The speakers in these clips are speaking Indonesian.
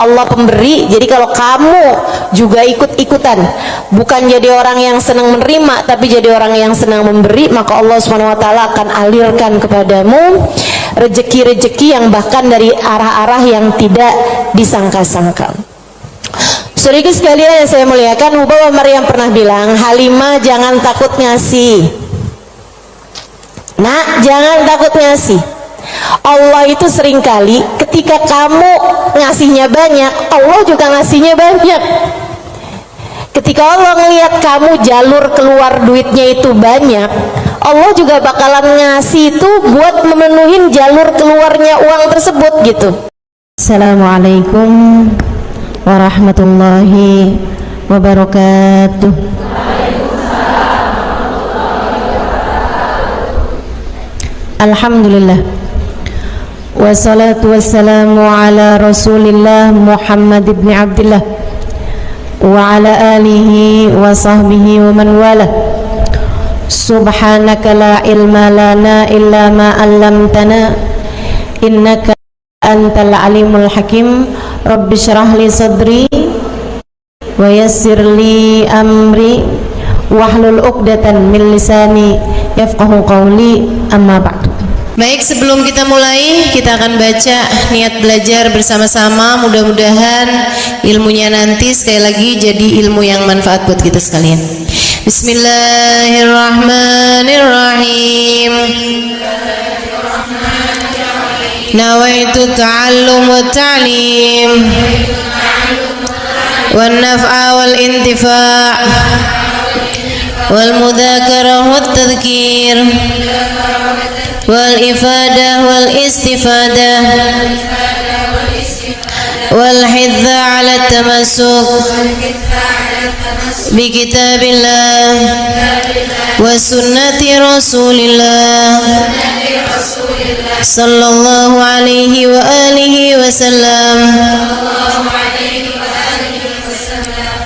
Allah pemberi. Jadi kalau kamu juga ikut-ikutan, bukan jadi orang yang senang menerima, tapi jadi orang yang senang memberi, maka Allah SWT akan alirkan kepadamu rezeki-rezeki yang bahkan dari arah-arah yang tidak disangka-sangka. Saudara sekalian yang saya muliakan, Bapa Maryam pernah bilang, Halimah jangan takut ngasih. Nak, jangan takut ngasih. Allah itu seringkali ketika kamu ngasihnya banyak, Allah juga ngasihnya banyak. Ketika Allah ngelihat kamu jalur keluar duitnya itu banyak, Allah juga bakalan ngasih itu buat memenuhi jalur keluarnya uang tersebut gitu. Assalamualaikum warahmatullahi wabarakatuh. Alhamdulillah, wassalatu wassalamu ala rasulillah Muhammad ibn Abdillah wa ala alihi wa sahbihi wa man wala. Subhanaka la ilma lana illa ma 'allamtana innaka antal alimul hakim. Rabbi syrah li sadri wa yassir li amri wahlul 'uqdatan min lisani yafqahu qawli, amma ba'du. Baik, sebelum kita mulai, kita akan baca niat belajar bersama-sama. Mudah-mudahan ilmunya nanti sekali lagi jadi ilmu yang manfaat buat kita sekalian. Bismillahirrahmanirrahim. Nawaitu ta'allum wa ta'lim wan naf'a wal intifa' wal mudzakarah wat tadhkir wal ifadah wal istifadah wal hidza ala tamassuk bi kitabillah wa sunnati rasulillah sallallahu alaihi wa alihi wa sallam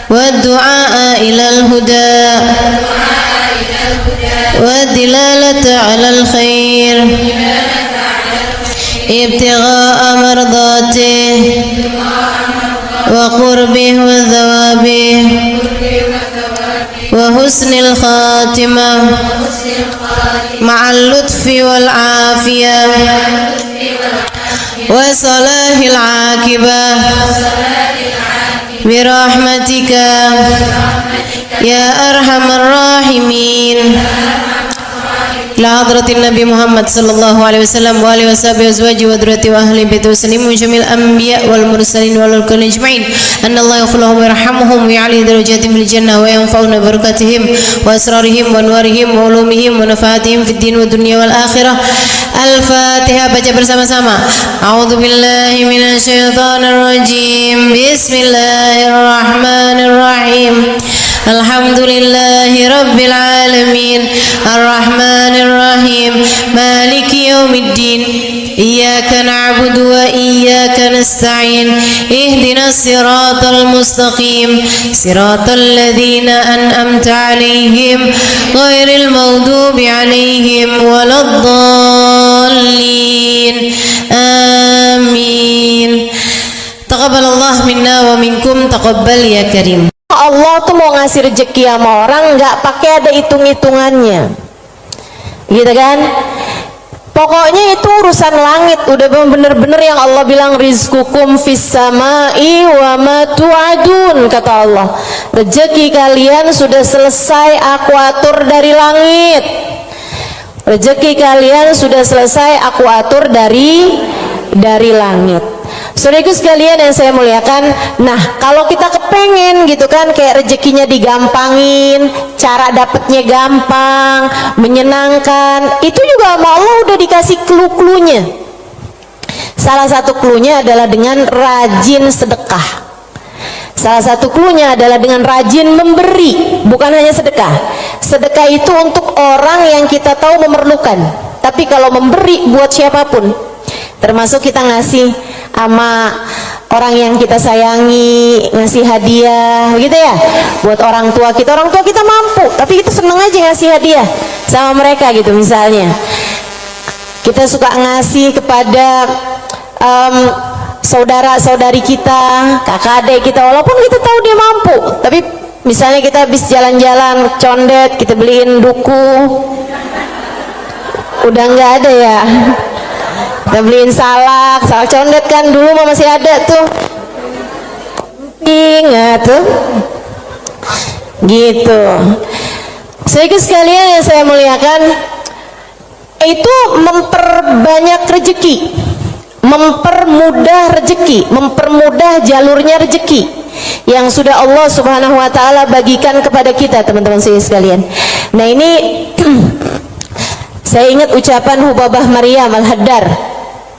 wa du'a ila al-huda wa dilalata ala al-khair ibtigha'a mardatih wa qurbih wa thawabih wa husnil khatimah ma'al lutfi wal afiyah wa salahil aqibah birahmatika ya arhamar rahimin. Ila hadratin Nabi Muhammad sallallahu alaihi wasallam wa alihi washabihi azwaji wa dzurriyyati wa ahli baiti wa sallim jamil anbiya wal mursalin wal kulli ajma'in. Anna Allah yaghfir lahum wa yarhamhum wa ya'li darajatihim fil jannah wa yanfa'una barakatihim wa asrarihim wa anwarihim wa ulumihim wa nafaatihim fid din wa dunya wal akhirah. Al-Fatihah, baca bersama-sama. A'udzu billahi minasy syaithanir rajim. Bismillahirrahmanirrahim. Alhamdulillahi rabbil alamin, arrahmanir rahim, maliki yaumiddin. Iyyaka na'budu wa iyyaka nasta'in. Ihdinas siratal mustaqim, siratal ladzina an'amta 'alaihim ghairil maghdubi 'alaihim waladdallin. Amin. Taqabbalallahu minna wa minkum, taqabbal ya karim. Allah tuh mau ngasih rezeki sama orang nggak pakai ada hitung-hitungannya, gitu kan? Pokoknya itu urusan langit, udah bener-bener yang Allah bilang rizqukum fis samai wa ma tu'adun, kata Allah. Rezeki kalian sudah selesai aku atur dari langit. Rezeki kalian sudah selesai aku atur dari langit. Saudaraku sekalian yang saya muliakan, nah kalau kita kepengen gitu kan, kayak rezekinya digampangin, cara dapetnya gampang, menyenangkan, itu juga sama Allah udah dikasih clue-cluenya. Salah satu cluenya adalah dengan rajin sedekah. Salah satu cluenya adalah dengan rajin memberi, bukan hanya sedekah. Sedekah itu untuk orang yang kita tahu memerlukan, tapi kalau memberi buat siapapun, termasuk kita ngasih sama orang yang kita sayangi, ngasih hadiah gitu ya, buat orang tua kita mampu tapi kita seneng aja ngasih hadiah sama mereka gitu. Misalnya kita suka ngasih kepada saudara-saudari kita, kakak adik kita, walaupun kita tahu dia mampu, tapi misalnya kita habis jalan-jalan condet, kita beliin duku, udah nggak ada ya, kita beliin salak condet kan, dulu mah masih ada tuh, ingat tuh, gitu. Sedikit sekalian yang saya muliakan, itu memperbanyak rezeki, mempermudah rezeki, mempermudah jalurnya rezeki yang sudah Allah Subhanahu wa taala bagikan kepada kita, teman-teman sekalian. Nah, ini saya ingat ucapan Hubabah Maryam Al-Haddar,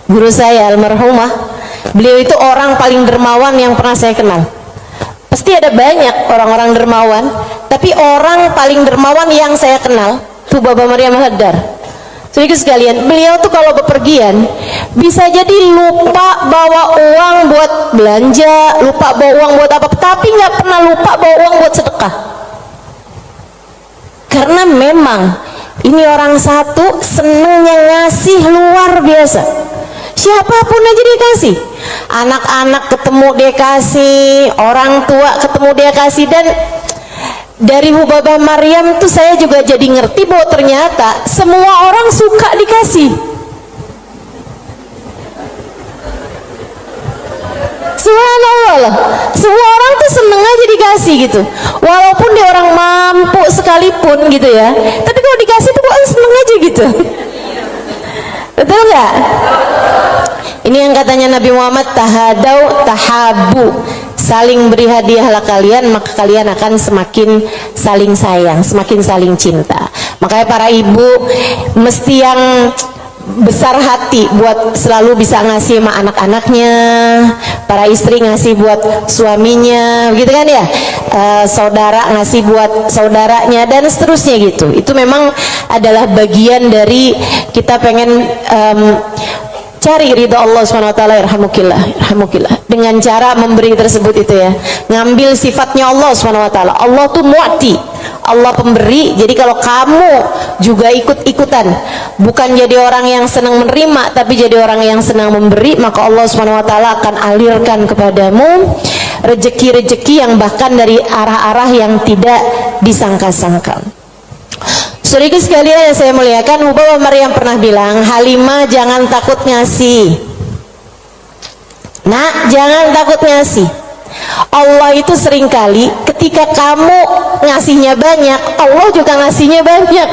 guru saya almarhumah. Beliau itu orang paling dermawan yang pernah saya kenal. Pasti ada banyak orang-orang dermawan, tapi orang paling dermawan yang saya kenal itu Baba Maryam Al-Haddar. Sedikit sekalian, beliau tuh kalau bepergian bisa jadi lupa bawa uang buat belanja, lupa bawa uang buat apa, tapi nggak pernah lupa bawa uang buat sedekah. Karena memang ini orang satu senengnya ngasih luar biasa. Siapapun aja dia kasih, anak-anak ketemu dia kasih, orang tua ketemu dia kasih. Dan dari Hubabah Maryam tuh saya juga jadi ngerti bahwa ternyata semua orang suka dikasih. Subhanallah, semua orang tuh seneng aja dikasih gitu, walaupun dia orang mampu sekalipun gitu ya, tapi kalau dikasih tuh kok seneng aja gitu. Betul nggak? Ini yang katanya Nabi Muhammad, tahadau tahabu, saling beri hadiahlah kalian, maka kalian akan semakin saling sayang, semakin saling cinta. Makanya para ibu mesti yang besar hati buat selalu bisa ngasih sama anak-anaknya, para istri ngasih buat suaminya, gitu kan ya, saudara ngasih buat saudaranya, dan seterusnya gitu. Itu memang adalah bagian dari kita pengen cari ridha Allah SWT. Irhamukillah, dengan cara memberi tersebut itu ya, ngambil sifatnya Allah SWT. Allah tuh mu'ti, Allah pemberi. Jadi kalau kamu juga ikut-ikutan, bukan jadi orang yang senang menerima, tapi jadi orang yang senang memberi, maka Allah SWT akan alirkan kepadamu rezeki-rezeki yang bahkan dari arah-arah yang tidak disangka-sangka. Saudara sekalian yang saya muliakan, Hubabah Maryam pernah bilang, Halimah jangan takut ngasih. Nak, jangan takut ngasih. Allah itu seringkali ketika kamu ngasihnya banyak, Allah juga ngasihnya banyak.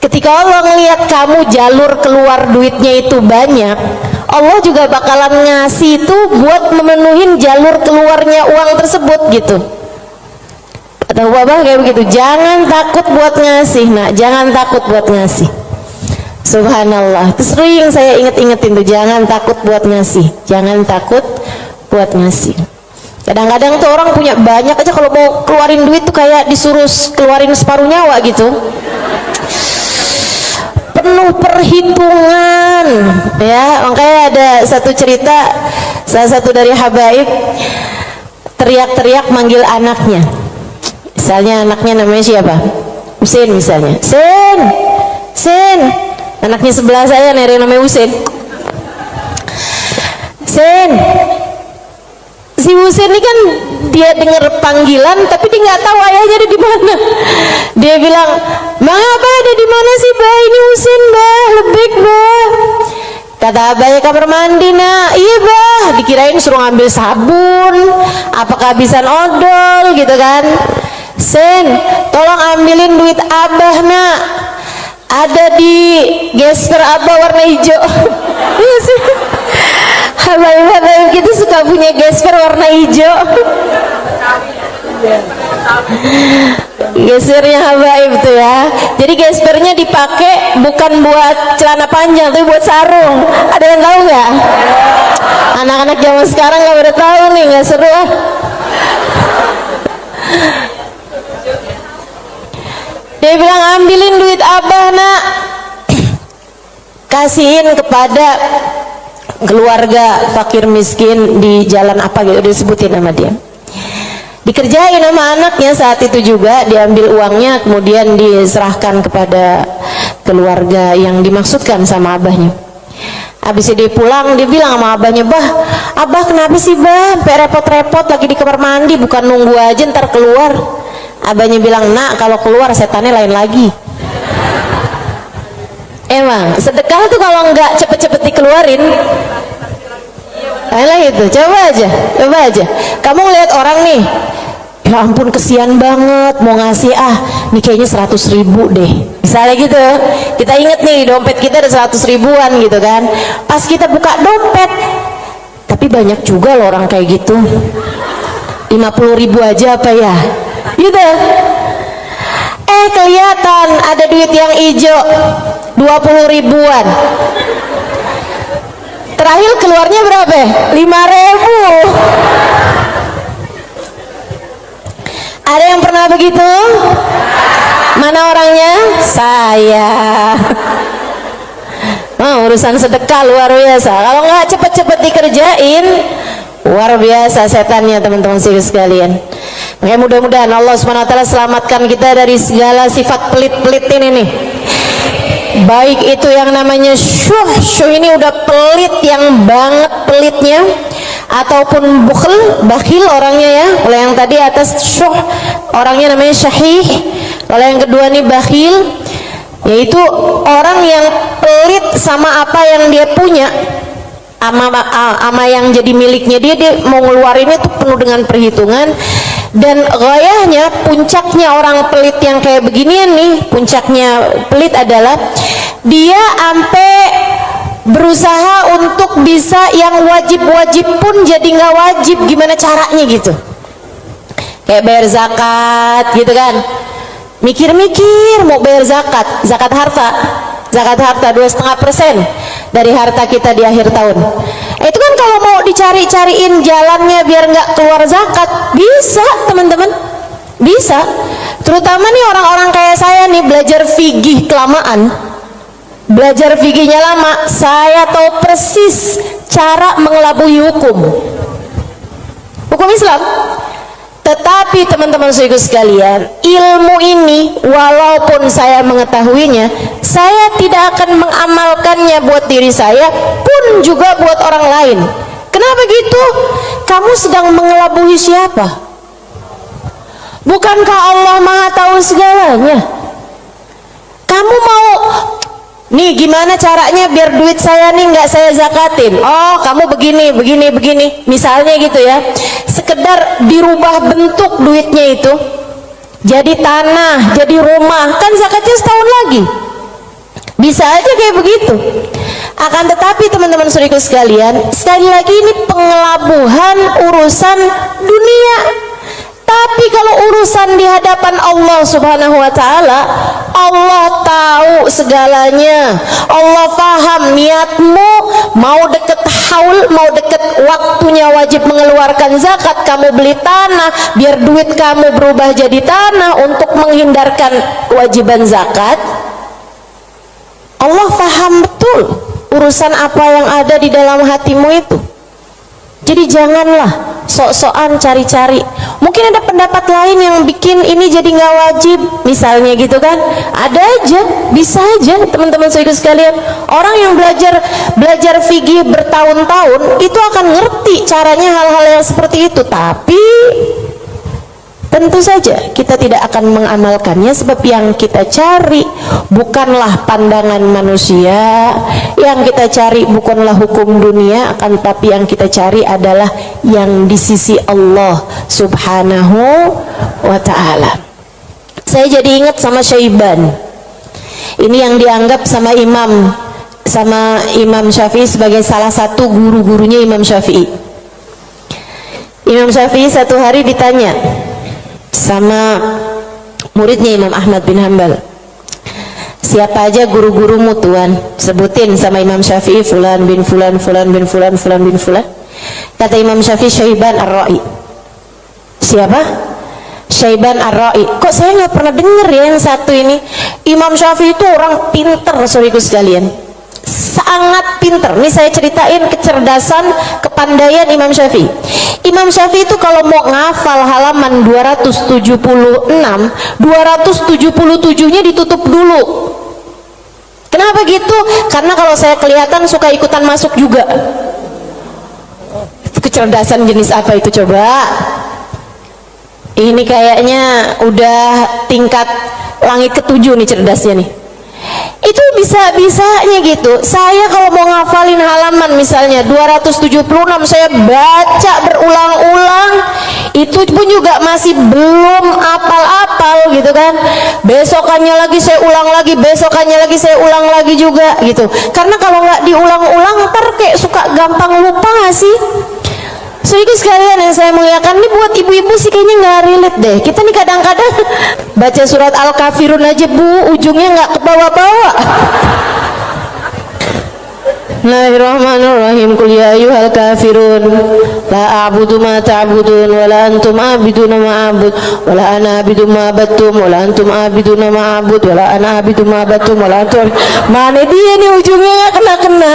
Ketika Allah ngelihat kamu jalur keluar duitnya itu banyak, Allah juga bakalan ngasih itu buat memenuhin jalur keluarnya uang tersebut gitu. Atau Babah kayak begitu, jangan takut buat ngasih, nak, jangan takut buat ngasih. Subhanallah, itu sering saya inget-ingetin tuh, jangan takut buat ngasih, jangan takut buat ngasih. Kadang-kadang tuh orang punya banyak aja, kalau mau keluarin duit tuh kayak disuruh keluarin separuh nyawa gitu, penuh perhitungan ya. Makanya ada satu cerita, salah satu dari habaib teriak-teriak manggil anaknya. Misalnya anaknya namanya siapa? Husin misalnya. Sen, Sen. Anaknya sebelah saya nih namanya Husin. Sen. Si Husin ini kan dia dengar panggilan, tapi dia nggak tahu ayahnya ada di mana. Dia bilang, "Ma, Abah ada di mana sih, Bah? Ini Husin, Bah. Lebih, Bah." Kata abahnya, kamar mandi, nak. Iya, Bah. Dikirain suruh ngambil sabun, apa kehabisan odol gitu kan. Sen, tolong ambilin duit Abah, nak. Ada di gesper Abah warna hijau. Iya sih. Habaib-habaib gitu suka punya gesper warna hijau. Gespernya habaib tuh ya. Jadi gespernya dipakai bukan buat celana panjang, tapi buat sarung. Ada yang tahu nggak? Anak-anak zaman sekarang nggak pada tahu nih, nggak seru ah. Dia bilang, ambilin duit Abah, nak. Kasihin kepada keluarga fakir miskin di jalan apa gitu, disebutin nama dia. Dikerjain sama anaknya saat itu juga, diambil uangnya kemudian diserahkan kepada keluarga yang dimaksudkan sama abahnya. Habis dia pulang, dia bilang sama abahnya, "Bah, abah kenapa sih bah sampai repot-repot lagi di kamar mandi, bukan nunggu aja ntar keluar?" Abahnya bilang, "Nak, kalau keluar setannya lain lagi." Emang sedekah tuh kalau nggak cepet-cepet dikeluarin lah itu. Coba aja kamu lihat orang nih, ya ampun kesian banget mau ngasih, nih kayaknya 100.000 deh misalnya gitu. Kita inget nih dompet kita ada 100 ribuan gitu kan, pas kita buka dompet, tapi banyak juga loh orang kayak gitu, 50.000 aja apa ya gitu. Kelihatan ada duit yang hijau 20 ribuan, terakhir keluarnya berapa? 5.000. Ada yang pernah begitu? Mana orangnya? Saya. Urusan sedekah luar biasa. Kalau nggak cepet-cepet dikerjain, luar biasa setannya teman-teman sekalian. Makanya mudah-mudahan Allah SWT selamatkan kita dari segala sifat pelit-pelit ini nih. Baik itu yang namanya syuh ini udah pelit yang banget pelitnya, ataupun bakhil orangnya ya. Kalau yang tadi atas syuh orangnya namanya syahih. Kalau yang kedua nih bakhil, yaitu orang yang pelit sama apa yang dia punya, ama yang jadi miliknya dia mau ngeluarinnya tuh penuh dengan perhitungan. Dan gayanya, puncaknya orang pelit yang kayak beginian nih, puncaknya pelit adalah dia sampai berusaha untuk bisa yang wajib-wajib pun jadi nggak wajib. Gimana caranya gitu, kayak bayar zakat gitu kan, mikir-mikir mau bayar zakat harta 2,5% dari harta kita di akhir tahun. Itu kan kalau mau dicari-cariin jalannya biar nggak keluar zakat, bisa teman-teman, bisa. Terutama nih orang-orang kayak saya nih, belajar fikih kelamaan, belajar fikihnya lama, saya tahu persis cara mengelabui hukum Islam. Tetapi teman-teman sekalian, ilmu ini walaupun saya mengetahuinya, saya tidak akan mengamalkannya buat diri saya pun juga buat orang lain. Kenapa gitu? Kamu sedang mengelabui siapa? Bukankah Allah Maha tahu segalanya? Kamu mau nih gimana caranya biar duit saya nih nggak saya zakatin? Oh, kamu begini misalnya gitu ya, sekedar dirubah bentuk duitnya itu jadi tanah, jadi rumah, kan zakatnya setahun lagi, bisa aja kayak begitu. Akan tetapi teman-teman saudaraku sekalian, sekali lagi ini pengelabuhan urusan dunia. Tapi kalau urusan di hadapan Allah Subhanahu wa Ta'ala, Allah tahu segalanya. Allah paham niatmu, mau deket haul, mau deket waktunya wajib mengeluarkan zakat, kamu beli tanah biar duit kamu berubah jadi tanah untuk menghindarkan kewajiban zakat. Allah paham betul urusan apa yang ada di dalam hatimu itu. Jadi janganlah sok-sokan cari-cari. Mungkin ada pendapat lain yang bikin ini jadi nggak wajib, misalnya gitu kan. Ada aja, bisa aja teman-teman saudara sekalian. Orang yang belajar fikih bertahun-tahun itu akan ngerti caranya hal-hal yang seperti itu. Tapi tentu saja kita tidak akan mengamalkannya, sebab yang kita cari bukanlah pandangan manusia, yang kita cari bukanlah hukum dunia, akan tapi yang kita cari adalah yang di sisi Allah Subhanahu wa Ta'ala. Saya jadi ingat sama Syaiban. Ini yang dianggap sama Imam Syafi'i sebagai salah satu guru-gurunya Imam Syafi'i. Imam Syafi'i satu hari ditanya sama muridnya Imam Ahmad bin Hanbal, siapa aja guru-gurumu tuan? Sebutin sama Imam Syafi'i, fulan bin fulan, fulan bin fulan, fulan bin fulan. Kata Imam Syafi'i, Syaiban Ar-Ra'i. Siapa? Syaiban Ar-Ra'i. Kok saya nggak pernah dengar ya yang satu ini? Imam Syafi'i itu orang pinter, saudaraku sekalian, sangat pinter. Nih saya ceritain kecerdasan, kepandaian Imam Syafi'i. Imam Syafi'i itu kalau mau ngafal halaman 276, 277-nya ditutup dulu. Kenapa gitu? Karena kalau saya kelihatan suka ikutan masuk juga. Kecerdasan jenis apa itu coba? Ini kayaknya udah tingkat langit ke-7 nih cerdasnya nih. Itu bisa-bisanya gitu. Saya kalau mau ngafalin halaman misalnya 276, saya baca berulang-ulang, itu pun juga masih belum apal-apal gitu kan. Besokannya lagi saya ulang lagi, besokannya lagi saya ulang lagi juga gitu. Karena kalau nggak diulang-ulang ntar kayak suka gampang lupa nggak sih? Saudaraku sekalian yang saya muliakan, ini buat ibu-ibu sih kayaknya nggak relate deh. Kita nih kadang-kadang baca surat Al-Kafirun aja bu, ujungnya nggak ke bawah-bawah. Bismillahirrahmanirrahim. Qul ya ayyuhal kafirun la a'budu ma ta'budun wa la antum a'biduna ma a'bud wa la ana a'budu ma abattum wa la antum a'biduna ma a'bud wa la ana a'budu ma abattum wa la antum. Mana dia nih ujungnya nggak kena-kena.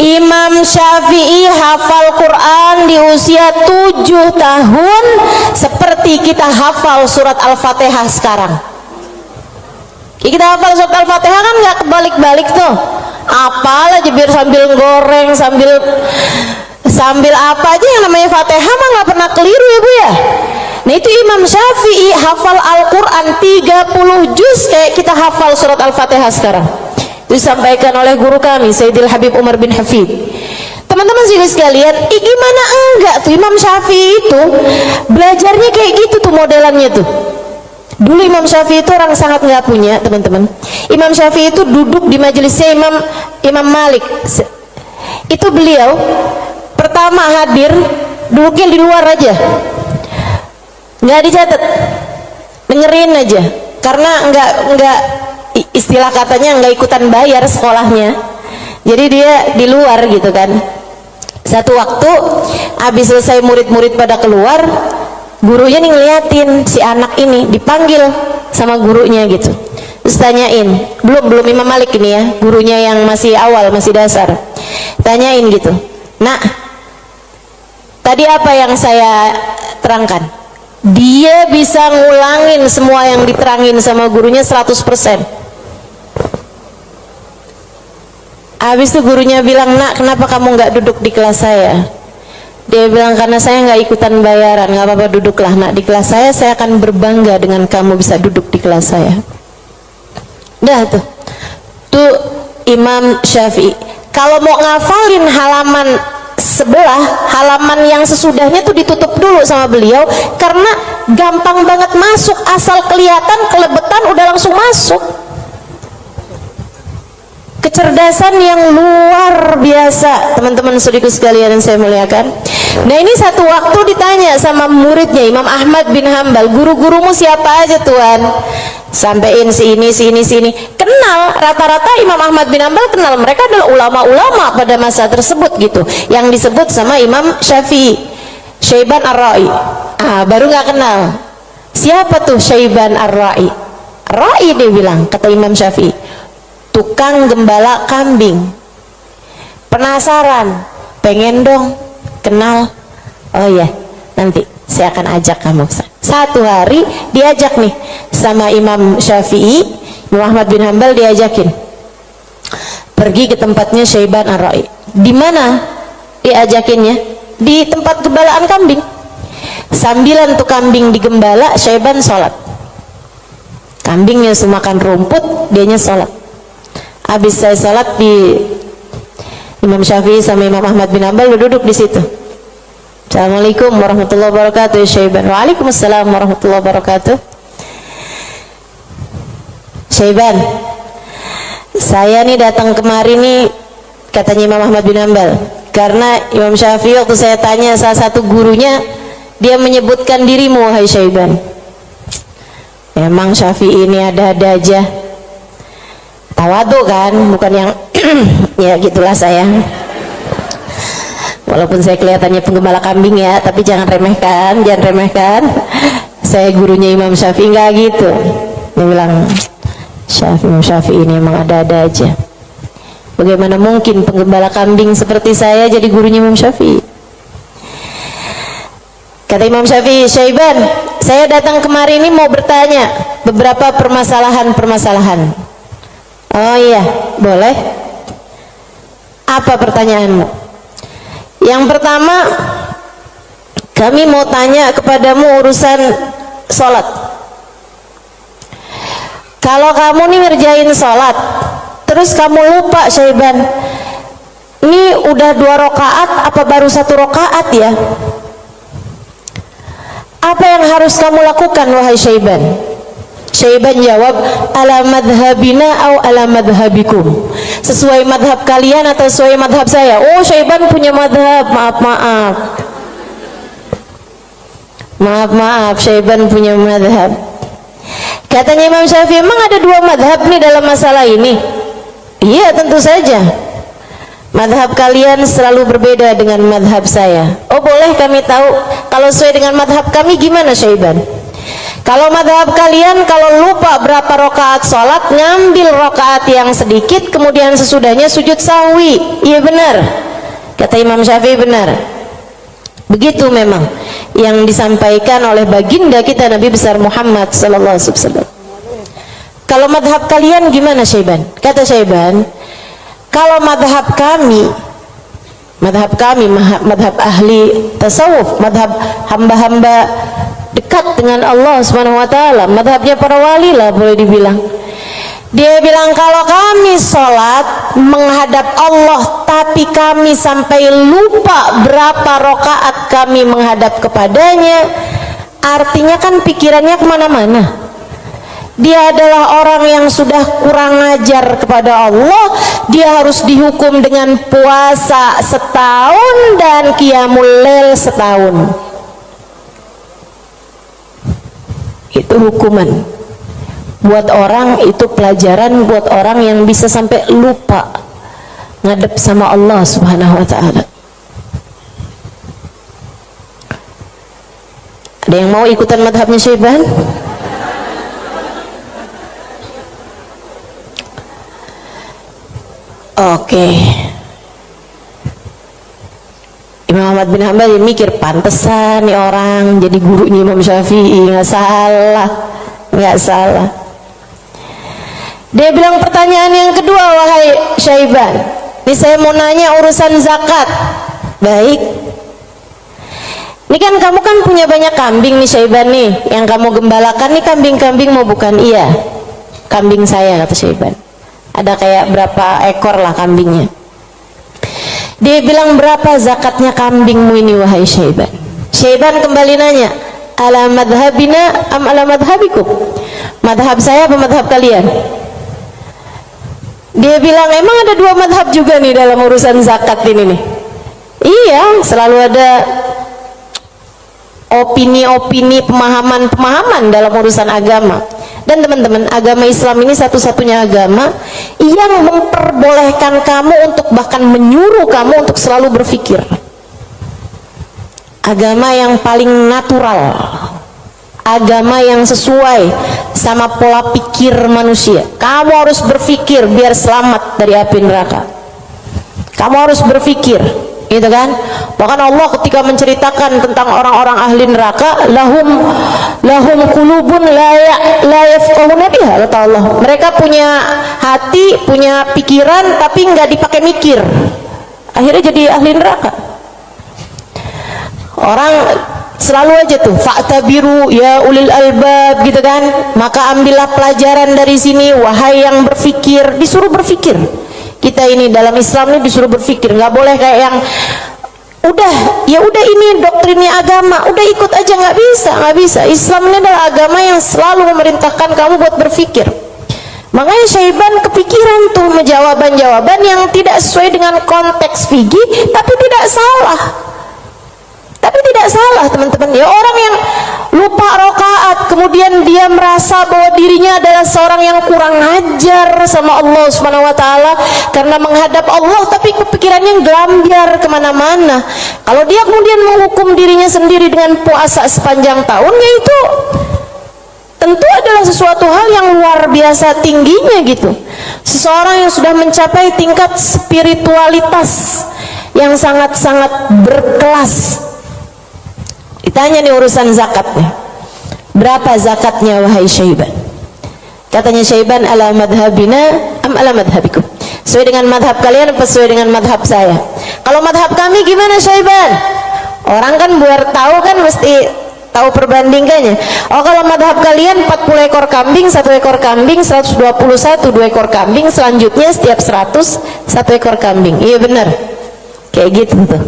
Imam Syafi'i hafal Quran di usia 7 tahun seperti kita hafal surat Al-Fatihah sekarang. Kita hafal surat Al-Fatihah kan nggak kebalik-balik tuh. Apal aja biar sambil goreng, sambil apa aja yang namanya Fatihah mah nggak pernah keliru ya bu ya. Nah itu Imam Syafi'i hafal Al-Quran 30 juz kayak kita hafal surat Al-Fatihah sekarang. Disampaikan oleh guru kami Sayyidil Habib Umar bin Hafid. Teman-teman sekalian, gimana enggak tuh Imam Syafi'i itu belajarnya kayak gitu tuh modelannya tuh. Dulu Imam Syafi'i itu orang sangat nggak punya teman-teman. Imam Syafi'i itu duduk di majelisnya Imam Malik. Itu beliau pertama hadir duduknya di luar aja, nggak dicatat, dengerin aja. Karena nggak istilah katanya nggak ikutan bayar sekolahnya, jadi dia di luar gitu kan. Satu waktu habis selesai murid-murid pada keluar, gurunya nih ngeliatin si anak ini dipanggil sama gurunya gitu, terus tanyain, belum Imam Malik ini ya, gurunya yang masih awal, masih dasar, tanyain gitu, nak tadi apa yang saya terangkan? Dia bisa ngulangin semua yang diterangin sama gurunya 100%. Habis itu gurunya bilang, nak kenapa kamu nggak duduk di kelas saya? Dia bilang, karena saya nggak ikutan bayaran. Nggak apa-apa, duduklah nak di kelas saya akan berbangga dengan kamu bisa duduk di kelas saya. Dah tuh Imam Syafi'i. Kalau mau ngafalin halaman sebelah, halaman yang sesudahnya tuh ditutup dulu sama beliau, karena gampang banget masuk, asal kelihatan kelebetan udah langsung masuk. Kecerdasan yang luar biasa teman-teman saudaraku sekalian yang saya muliakan. Nah ini satu waktu ditanya sama muridnya Imam Ahmad bin Hambal, guru-gurumu siapa aja tuan? Sampein si ini. Kenal, rata-rata Imam Ahmad bin Hambal kenal, mereka adalah ulama-ulama pada masa tersebut gitu, yang disebut sama Imam Syafi'i, Syaiban Ar-Ra'i. Baru nggak kenal. Siapa tuh Syaiban Ar-Ra'i? Ra'i dia bilang, kata Imam Syafi'i, tukang gembala kambing. Penasaran, pengen dong kenal. Oh ya, nanti saya akan ajak kamu. Satu hari diajak nih sama Imam Syafi'i, Imam Ahmad bin Hambal diajakin pergi ke tempatnya Syaiban Ar-Ra'i. Di mana diajakinnya? Di tempat gembalaan kambing. Sambilan tuh kambing digembala, Syaiban sholat. Kambingnya makan rumput, dianya sholat. Habis saya sholat, di Imam Syafi'i sama Imam Ahmad bin Hambal duduk di situ. Assalamualaikum warahmatullahi wabarakatuh. Syaiban, waalaikumsalam warahmatullahi wabarakatuh. Syaiban, saya nih datang kemari nih, katanya Imam Ahmad bin Hambal, karena Imam Syafi'i waktu saya tanya salah satu gurunya, dia menyebutkan dirimu, wahai Syaiban. Emang Syafi'i ini ada-ada aja. Tawadu kan, bukan yang ya gitulah saya. Walaupun saya kelihatannya penggembala kambing ya, tapi jangan remehkan. Saya gurunya Imam Syafi'i, nggak gitu. Dia bilang, Imam Syafi'i ini emang ada-ada aja. Bagaimana mungkin penggembala kambing seperti saya jadi gurunya Imam Syafi'i? Kata Imam Syafi'i, Syaiban, saya datang kemari ini mau bertanya, beberapa permasalahan. Oh iya, boleh. Apa pertanyaanmu? Yang pertama, kami mau tanya kepadamu urusan sholat. Kalau kamu nih ngerjain sholat, terus kamu lupa Syaiban, ini udah 2 rakaat apa baru 1 rakaat ya? Apa yang harus kamu lakukan wahai Syaiban? Syaiban jawab, ala madhabina au ala madhabikum, sesuai madhab kalian atau sesuai madhab saya? Oh, Syaiban punya madhab, maaf, Syaiban punya madhab. Katanya Imam Syafi'i, emang ada 2 madhab nih dalam masalah ini? Iya, tentu saja. Madhab kalian selalu berbeda dengan madhab saya. Oh, boleh kami tahu kalau sesuai dengan madhab kami gimana Syaiban? Kalau madhab kalian, kalau lupa berapa rakaat sholat, ngambil rakaat yang sedikit, kemudian sesudahnya sujud sahwi. Iya benar, kata Imam Syafi'i, benar. Begitu memang yang disampaikan oleh baginda kita Nabi besar Muhammad sallallahu alaihi wasallam. Kalau madhab kalian gimana Syaiban? Kata Syaiban, kalau madhab kami, madhab ahli tasawuf, madhab hamba-hamba dekat dengan Allah Subhanahu wa taala, madhabnya para wali lah boleh dibilang. Dia bilang, kalau kami sholat menghadap Allah tapi kami sampai lupa berapa rakaat kami menghadap kepadanya, artinya kan pikirannya kemana-mana. Dia adalah orang yang sudah kurang ajar kepada Allah. Dia harus dihukum dengan puasa setahun dan qiyamul lail setahun. Itu hukuman buat orang, itu pelajaran buat orang yang bisa sampai lupa ngadep sama Allah Subhanahu wa ta'ala. Ada yang mau ikutan madhabnya Syaiban? Oke. Imam Ahmad bin Hanbal mikir, pantesan nih orang jadi gurunya Imam Syafi'i. Nggak salah. Dia bilang, pertanyaan yang kedua wahai Syaiban, ini saya mau nanya urusan zakat. Baik, ini kan kamu kan punya banyak kambing nih Syaiban nih, yang kamu gembalakan nih kambing-kambing mau bukan? Iya, kambing saya, kata Syaiban. Ada kayak berapa ekor lah kambingnya. Dia bilang, berapa zakatnya kambingmu ini wahai Syaiban? Syaiban kembali nanya, ala madhabina am ala madhabikum? Madhab saya apa madhab kalian? Dia bilang, emang ada 2 madhab juga nih dalam urusan zakat ini nih? Iya, selalu ada opini-opini, pemahaman-pemahaman dalam urusan agama. Dan teman-teman, agama Islam ini satu-satunya agama yang memperbolehkan kamu untuk, bahkan menyuruh kamu untuk selalu berpikir. Agama yang paling natural, agama yang sesuai sama pola pikir manusia. Kamu harus berpikir biar selamat dari api neraka. Kamu harus berpikir, gitu kan? Bahkan Allah ketika menceritakan tentang orang-orang ahli neraka, lahum qulubun la yafqahuna biha, kata Allah. Mereka punya hati, punya pikiran, tapi nggak dipakai mikir. Akhirnya jadi ahli neraka. Orang selalu aja tuh, fa'tabiru ya ulil albab, gitu kan? Maka ambillah pelajaran dari sini wahai yang berpikir. Disuruh berpikir. Kita ini dalam Islam ini disuruh berpikir, nggak boleh kayak yang udah ini doktrinnya agama, udah ikut aja. Nggak bisa. Islam ini adalah agama yang selalu memerintahkan kamu buat berpikir. Makanya Syaiban kepikiran tuh jawaban-jawaban yang tidak sesuai dengan konteks fikih, tapi tidak salah. Teman-teman, ya orang yang lupa rakaat kemudian dia merasa bahwa dirinya adalah seorang yang kurang ajar sama Allah Subhanahu wa taala karena menghadap Allah, tapi kepikirannya gelambiar kemana-mana. Kalau dia kemudian menghukum dirinya sendiri dengan puasa sepanjang tahun, ya itu tentu adalah sesuatu hal yang luar biasa tingginya gitu. Seseorang yang sudah mencapai tingkat spiritualitas yang sangat-sangat berkelas. Ditanya nih urusan zakat nih, berapa zakatnya wahai Syaiban? Katanya Syaiban, ala madhabina am ala madhabikum? Sesuai dengan madhab kalian apa sesuai dengan madhab saya? Kalau madhab kami gimana Syaiban? Orang kan biar tahu kan mesti tahu perbandingannya. Oh, kalau madhab kalian 40 ekor kambing, 1 ekor kambing, 121 2 ekor kambing, selanjutnya setiap 100 1 ekor kambing. Iya benar, kayak gitu tuh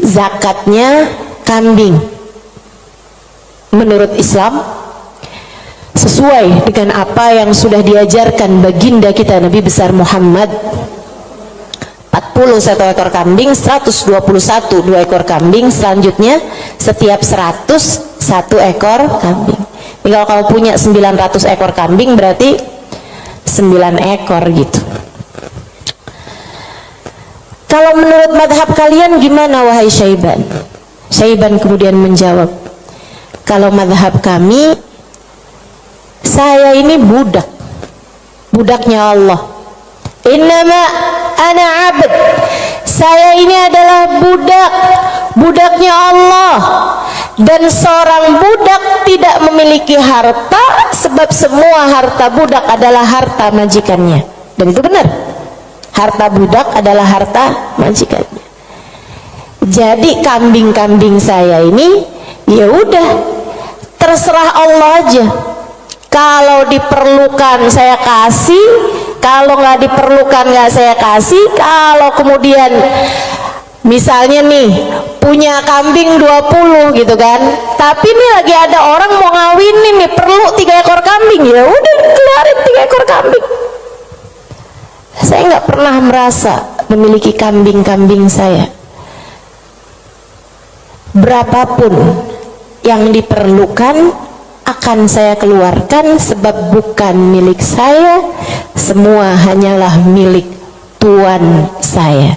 zakatnya kambing menurut Islam, sesuai dengan apa yang sudah diajarkan baginda kita Nabi besar Muhammad. 40 1 ekor kambing, 121 2 ekor kambing, selanjutnya setiap 100 1 ekor kambing. Jadi kalau kamu punya 900 ekor kambing berarti 9 ekor gitu. Kalau menurut madhab kalian gimana wahai Syaiban? Syaiban kemudian menjawab, kalau madhab kami, saya ini budaknya Allah. Innama ana abd, saya ini adalah budaknya Allah. Dan seorang budak tidak memiliki harta, sebab semua harta budak adalah harta majikannya. Dan itu benar, harta budak adalah harta majikannya. Jadi kambing-kambing saya ini ya udah terserah Allah aja. Kalau diperlukan saya kasih, kalau nggak diperlukan nggak saya kasih. Kalau kemudian misalnya nih punya kambing 20 gitu kan, tapi nih lagi ada orang mau ngawinin nih, perlu 3 ekor kambing, ya udah keluarin 3 ekor kambing. Saya nggak pernah merasa memiliki kambing-kambing saya. Berapapun yang diperlukan akan saya keluarkan, sebab bukan milik saya, semua hanyalah milik Tuan saya.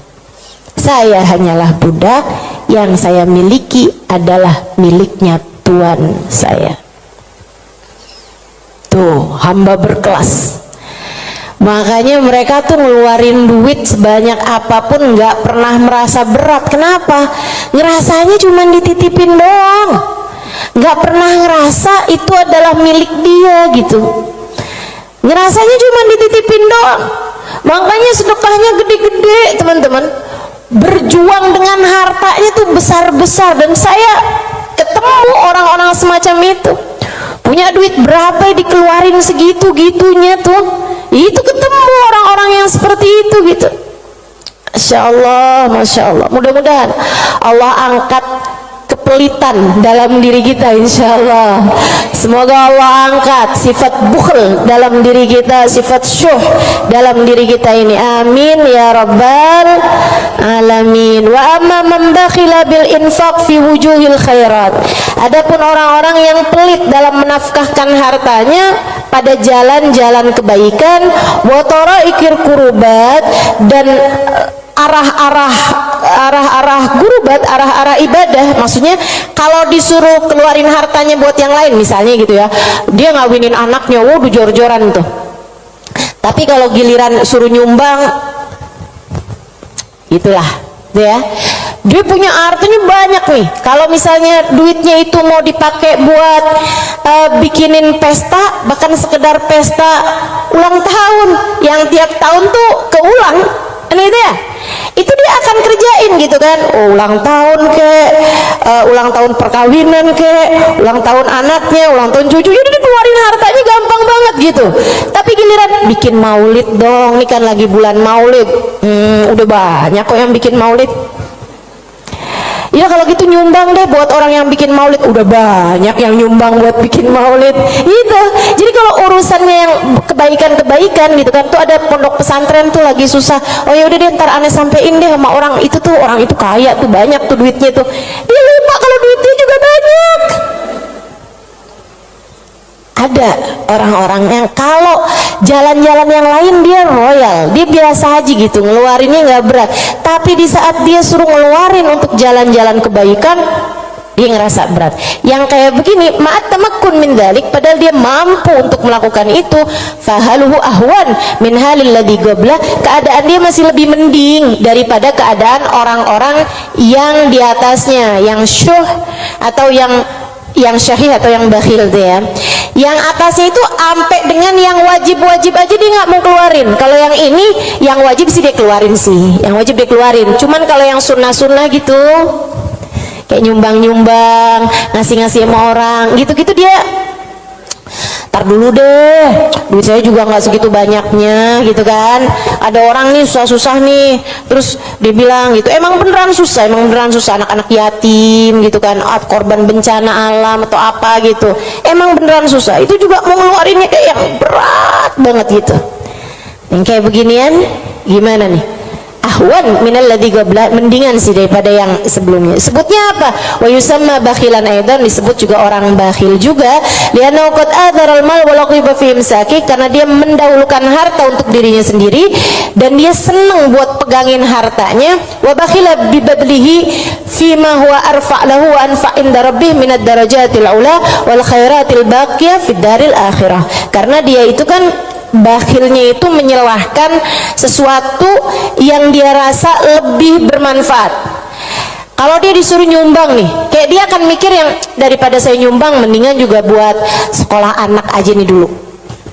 Saya hanyalah budak, yang saya miliki adalah miliknya Tuan saya. Tuh, hamba berkelas. Makanya mereka tuh ngeluarin duit sebanyak apapun nggak pernah merasa berat. Kenapa? Ngerasanya cuma dititipin doang, nggak pernah ngerasa itu adalah milik dia gitu. Ngerasanya cuma dititipin doang. Makanya sedekahnya gede-gede teman-teman, berjuang dengan hartanya tuh besar-besar. Dan saya ketemu orang-orang semacam itu, punya duit berapa dikeluarin segitu-gitunya tuh. Itu ketemu orang-orang yang seperti itu gitu. Masya Allah, Masya Allah. Mudah-mudahan Allah angkat kepelitan dalam diri kita, insya Allah. Semoga Allah angkat sifat bukhl dalam diri kita, sifat syuh dalam diri kita ini. Amin ya rabbal alamin. Wa amma man bakhila bil infaq fi wujuhil khairat. Adapun orang-orang yang pelit dalam menafkahkan hartanya pada jalan-jalan kebaikan, wa taraikir kurubat, dan arah-arah gurubat, arah-arah ibadah. Maksudnya kalau disuruh keluarin hartanya buat yang lain misalnya gitu ya, dia ngawinin anaknya, waduh jor-joran tuh. Tapi kalau giliran suruh nyumbang, itulah ya, dia punya hartanya banyak nih. Kalau misalnya duitnya itu mau dipakai buat bikinin pesta, bahkan sekedar pesta ulang tahun yang tiap tahun tuh keulang, itu ya, itu dia akan kerjain gitu kan. Ulang tahun ke, ulang tahun perkawinan ke, ulang tahun anaknya, ulang tahun cucu, jadi dikeluarin hartanya gampang banget gitu. Tapi giliran bikin maulid dong, ini kan lagi bulan maulid, udah banyak kok yang bikin maulid. Ya kalau gitu nyumbang deh buat orang yang bikin maulid, udah banyak yang nyumbang buat bikin maulid gitu. Jadi kalau urusannya yang kebaikan-kebaikan gitu kan, tuh ada pondok pesantren tuh lagi susah, oh ya udah deh ntar aneh sampein deh sama orang itu tuh, orang itu kaya tuh, banyak tuh duitnya tuh. Dia lupa kalau duitnya juga banyak. Ada orang-orang yang kalau jalan-jalan yang lain dia royal, dia biasa aja gitu, ngeluarinnya nggak berat. Tapi di saat dia suruh ngeluarin untuk jalan-jalan kebaikan, dia ngerasa berat. Yang kayak begini, ma'at tamakkun min dzalik, padahal dia mampu untuk melakukan itu, fahaluhu ahwan min halil ladzi qabla, keadaan dia masih lebih mending daripada keadaan orang-orang yang di atasnya, yang syuh atau yang yang syahih atau yang bakhil tuh ya. Yang atasnya itu sampai dengan yang wajib-wajib aja dia nggak mau keluarin. Kalau yang ini yang wajib sih dia keluarin sih, yang wajib dia keluarin. Cuman kalau yang sunnah-sunnah gitu, kayak nyumbang-nyumbang, ngasih-ngasih sama orang, gitu-gitu dia tar dulu deh, duit saya juga nggak segitu banyaknya gitu kan. Ada orang nih susah-susah nih, terus dia bilang gitu, emang beneran susah anak-anak yatim gitu kan, korban bencana alam atau apa gitu, emang beneran susah, itu juga mau ngeluarinnya kayak yang berat banget gitu. Yang kayak beginian gimana nih? Ahwan minal ladzi qabla, mendingan sih daripada yang sebelumnya. Sebutnya apa? Wa yusamma bakhilan aidan, disebut juga orang bakhil juga. Lianna qad adharal mal wa laqiba fi imsaki, karena dia mendahulukan harta untuk dirinya sendiri dan dia senang buat pegangin hartanya. Wa bakhila bi badlihi fi ma huwa arfa' lahu wa anfa' inda rabbih minad darajatil ula wal khairatil baqiyah fid daril akhirah. Karena dia itu kan bakhilnya itu menyelahkan sesuatu yang dia rasa lebih bermanfaat. Kalau dia disuruh nyumbang nih, kayak dia akan mikir yang daripada saya nyumbang, mendingan juga buat sekolah anak aja nih dulu,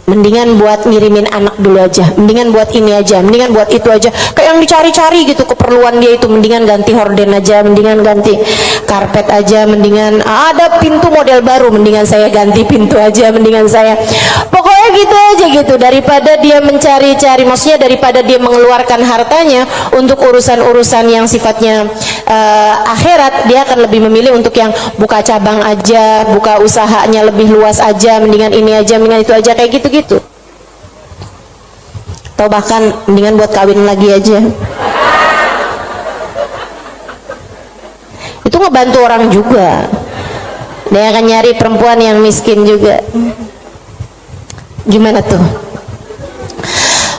mendingan buat ngirimin anak dulu aja, mendingan buat ini aja, mendingan buat itu aja, kayak yang dicari-cari gitu keperluan dia itu. Mendingan ganti horden aja, mendingan ganti karpet aja, mendingan ada pintu model baru, mendingan saya ganti pintu aja, mendingan saya, pokoknya gitu aja gitu, daripada dia mencari-cari, maksudnya daripada dia mengeluarkan hartanya untuk urusan-urusan yang sifatnya akhirat, dia akan lebih memilih untuk yang buka cabang aja, buka usahanya lebih luas aja, mendingan ini aja, mendingan itu aja, kayak gitu-gitu. Atau bahkan mendingan buat kawin lagi aja. Itu ngebantu orang juga. Dia akan nyari perempuan yang miskin juga. Gimana tuh?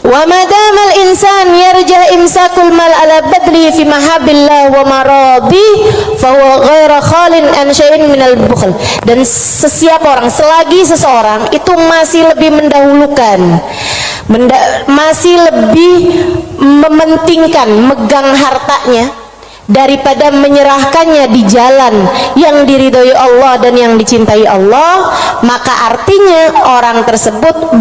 Wa madamal insan yarja imsakul mal ala badli fi mahabillah wa maradi fa huwa ghairu khalin an syai'in minal bukhl. Dan sesiapa orang, selagi seseorang itu masih lebih mendahulukan, masih lebih mementingkan megang hartanya daripada menyerahkannya di jalan yang diridhoi Allah dan yang dicintai Allah, maka artinya orang tersebut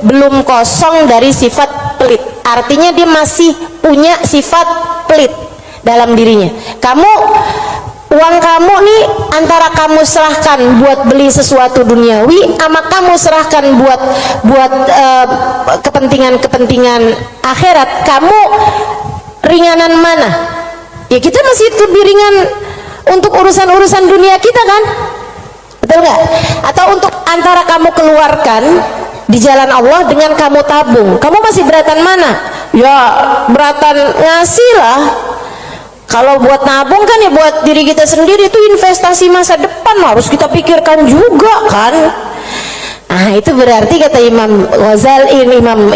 belum kosong dari sifat pelit. Artinya dia masih punya sifat pelit dalam dirinya. Uang kamu nih antara kamu serahkan buat beli sesuatu duniawi, sama kamu serahkan buat kepentingan akhirat, kamu ringanan mana? Ya kita masih lebih ringan untuk urusan-urusan dunia kita kan, betul nggak? Atau untuk antara kamu keluarkan di jalan Allah dengan kamu tabung, kamu masih beratan mana? Ya beratan ngasih lah. Kalau buat nabung kan ya buat diri kita sendiri, itu investasi masa depan, harus kita pikirkan juga kan. Nah itu berarti kata Imam Ghazali,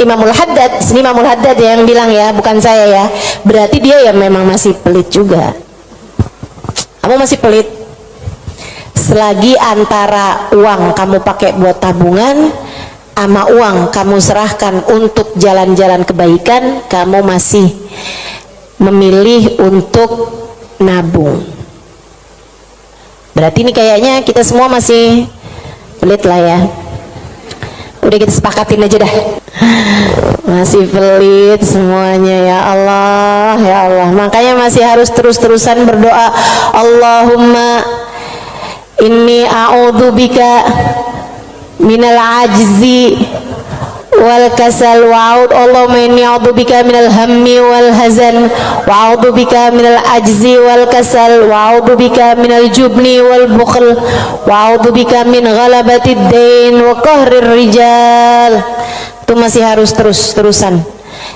Imamul Haddad yang bilang ya, bukan saya ya, berarti dia ya memang masih pelit juga. Kamu masih pelit selagi antara uang kamu pakai buat tabungan sama uang kamu serahkan untuk jalan-jalan kebaikan, kamu masih memilih untuk nabung. Berarti ini kayaknya kita semua masih pelit lah ya. Udah kita sepakatin aja dah, masih pelit semuanya. Ya Allah, ya Allah, makanya masih harus terus-terusan berdoa. Allahumma inni a'udzubika minal ajzi wal kasal wa'ud. Allahumma inni a'udzubika minal hammi wal hazan wa a'udzubika minal ajzi wal kasal wa a'udzubika minal jubni wal bukhl wa a'udzubika min ghalabatid dain wa qahrir rijal. Itu masih harus terus-terusan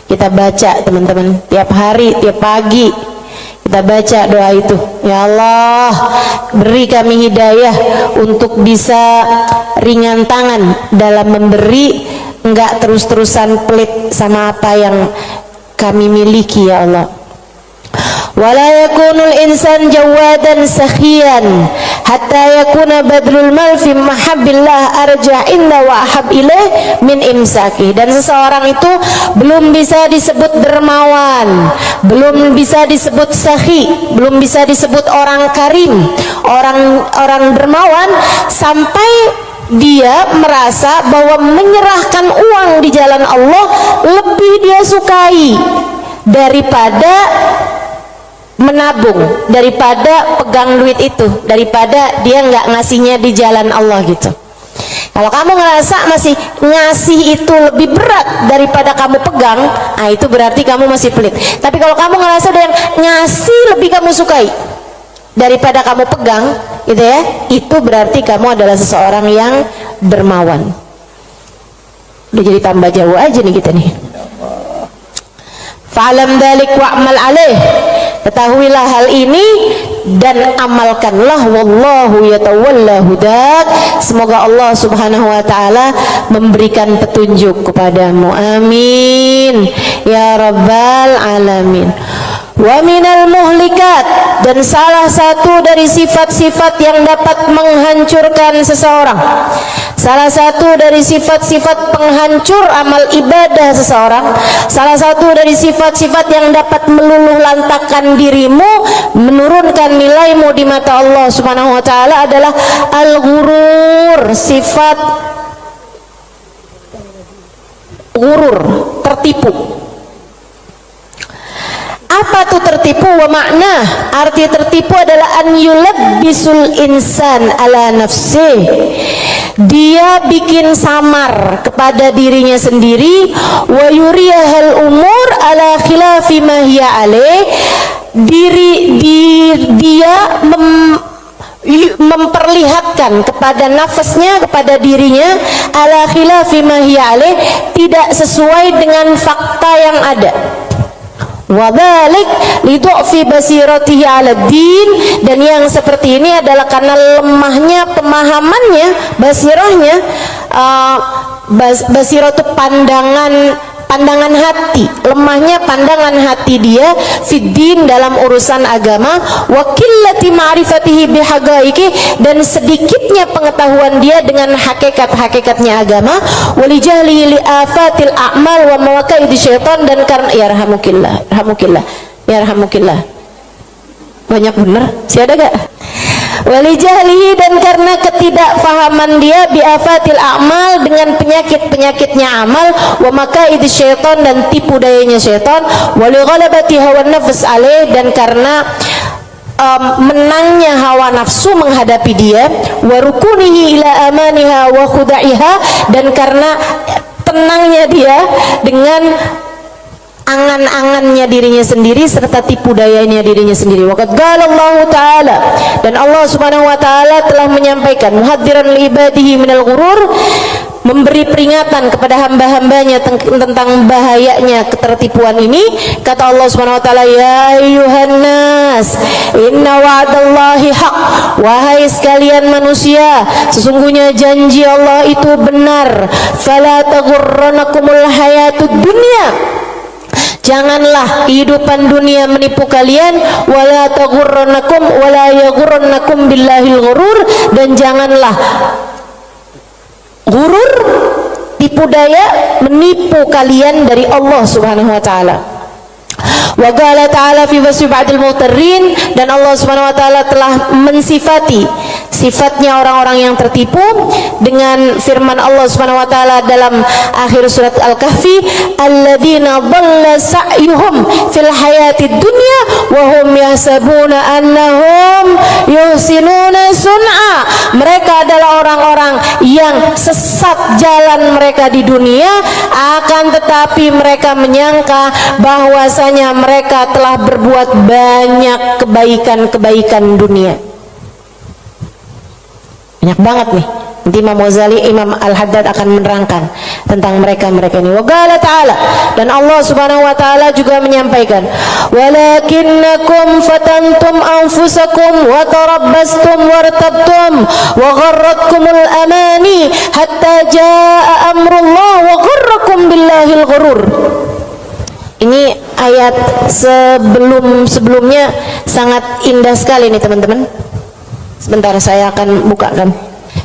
kita baca teman-teman, tiap hari, tiap pagi kita baca doa itu. Ya Allah, beri kami hidayah untuk bisa ringan tangan dalam memberi, enggak terus-terusan pelit sama apa yang kami miliki ya Allah. wala yakunul insan jawadan sakhiyan hatta yakuna badlul mal fi mahabbillah arja inna wa ahab ilaih min imsaki. Dan seseorang itu belum bisa disebut dermawan, belum bisa disebut sakhi, belum bisa disebut orang karim, orang dermawan sampai dia merasa bahwa menyerahkan uang di jalan Allah lebih dia sukai daripada menabung, daripada pegang duit itu, daripada dia nggak ngasihnya di jalan Allah gitu. Kalau kamu ngerasa masih ngasih itu lebih berat daripada kamu pegang, nah itu berarti kamu masih pelit. Tapi kalau kamu ngerasa ada yang ngasih lebih kamu sukai daripada kamu pegang, gitu ya, itu berarti kamu adalah seseorang yang dermawan. Udah jadi tambah jauh aja nih kita nih. Fa'alam dzalik wa'mal alaih. Ketahuilah hal ini dan amalkanlah, wallahu yatawalla hudak. Semoga Allah Subhanahu wa taala memberikan petunjuk kepadamu. Amin ya rabbal alamin. Wa minal muhlikat, dan salah satu dari sifat-sifat yang dapat menghancurkan seseorang, salah satu dari sifat-sifat penghancur amal ibadah seseorang, salah satu dari sifat-sifat yang dapat meluluh lantakkan dirimu, menurunkan nilaimu di mata Allah Subhanahu wa taala adalah al-ghurur, sifat ghurur, tertipu. Apa tuh tertipu? Wa makna, arti tertipu adalah an yulabbisul insan ala nafsih, dia bikin samar kepada dirinya sendiri, wa yuriyahal umur ala khilafi ma hiya alaih, dia memperlihatkan kepada nafasnya, kepada dirinya, ala khilafi ma hiya alaih, tidak sesuai dengan fakta yang ada. Wabalik lidu'fi basiratihi ala din, dan yang seperti ini adalah karena lemahnya pemahamannya, basirahnya, basirah itu pandangan hati, lemahnya pandangan hati dia fiddin, dalam urusan agama, wa qillati ma'rifatihi bihaqaiqi, dan sedikitnya pengetahuan dia dengan hakikat-hakikatnya agama, walijahli li afatil a'mal wa mawaqa'idi syaitan, dan karena yarhamukillah banyak bener sih, ada gak? Walijahlihi, dan karena ketidakfahaman dia biafatil a'mal, dengan penyakit-penyakitnya amal, wa makaidi syaitan, dan tipu dayanya syaitan, walighalabati hawa nafs alaih, dan karena menangnya hawa nafsu menghadapi dia, wa rukunihi ila amaniha wa khuda'iha, dan karena tenangnya dia dengan angan-angannya dirinya sendiri serta tipu dayanya dirinya sendiri. Waqad qala Allah taala, dan Allah Subhanahu wa taala telah menyampaikan muhadziran li ibadihi minal ghurur, memberi peringatan kepada hamba-hambanya tentang bahayanya ketertipuan ini. Kata Allah Subhanahu wa taala, ya ayyuhan nas inna wa'dallahi haq, wahai sekalian manusia, sesungguhnya janji Allah itu benar. Fala taghurrannakumul hayatud dunya, janganlah kehidupan dunia menipu kalian, wala taghurrannakum wala yaghurrannakum billahil ghurur, dan janganlah ghurur, tipu daya, menipu kalian dari Allah Subhanahu wa taala. Wa qala ta'ala fi wasfi ba'dil mutarrin, dan Allah Subhanahu wa taala telah mensifati sifatnya orang-orang yang tertipu dengan firman Allah Subhanahu wa taala dalam akhir surat Al-Kahfi, alladzina dhalla sa'yuhum fil hayatid dunya wa hum yahsabuna annahum yuhsinuna sun'a, mereka adalah orang-orang yang sesat jalan mereka di dunia, akan tetapi mereka menyangka bahwasanya mereka telah berbuat banyak kebaikan-kebaikan dunia. Banyak banget nih. Nanti Imam Ghazali, Imam Al-Haddad akan menerangkan tentang mereka-mereka ini. Wa qala ta'ala, dan Allah Subhanahu wa taala juga menyampaikan, walakinnakum fatantum anfusakum wa tarabbastum wartabtum wa gharratkumul amani hatta jaa amrullah wa gharrakum billahil ghurur. Ini ayat ayat sebelumnya sangat indah sekali nih teman-teman. Sebentar saya akan bukakan.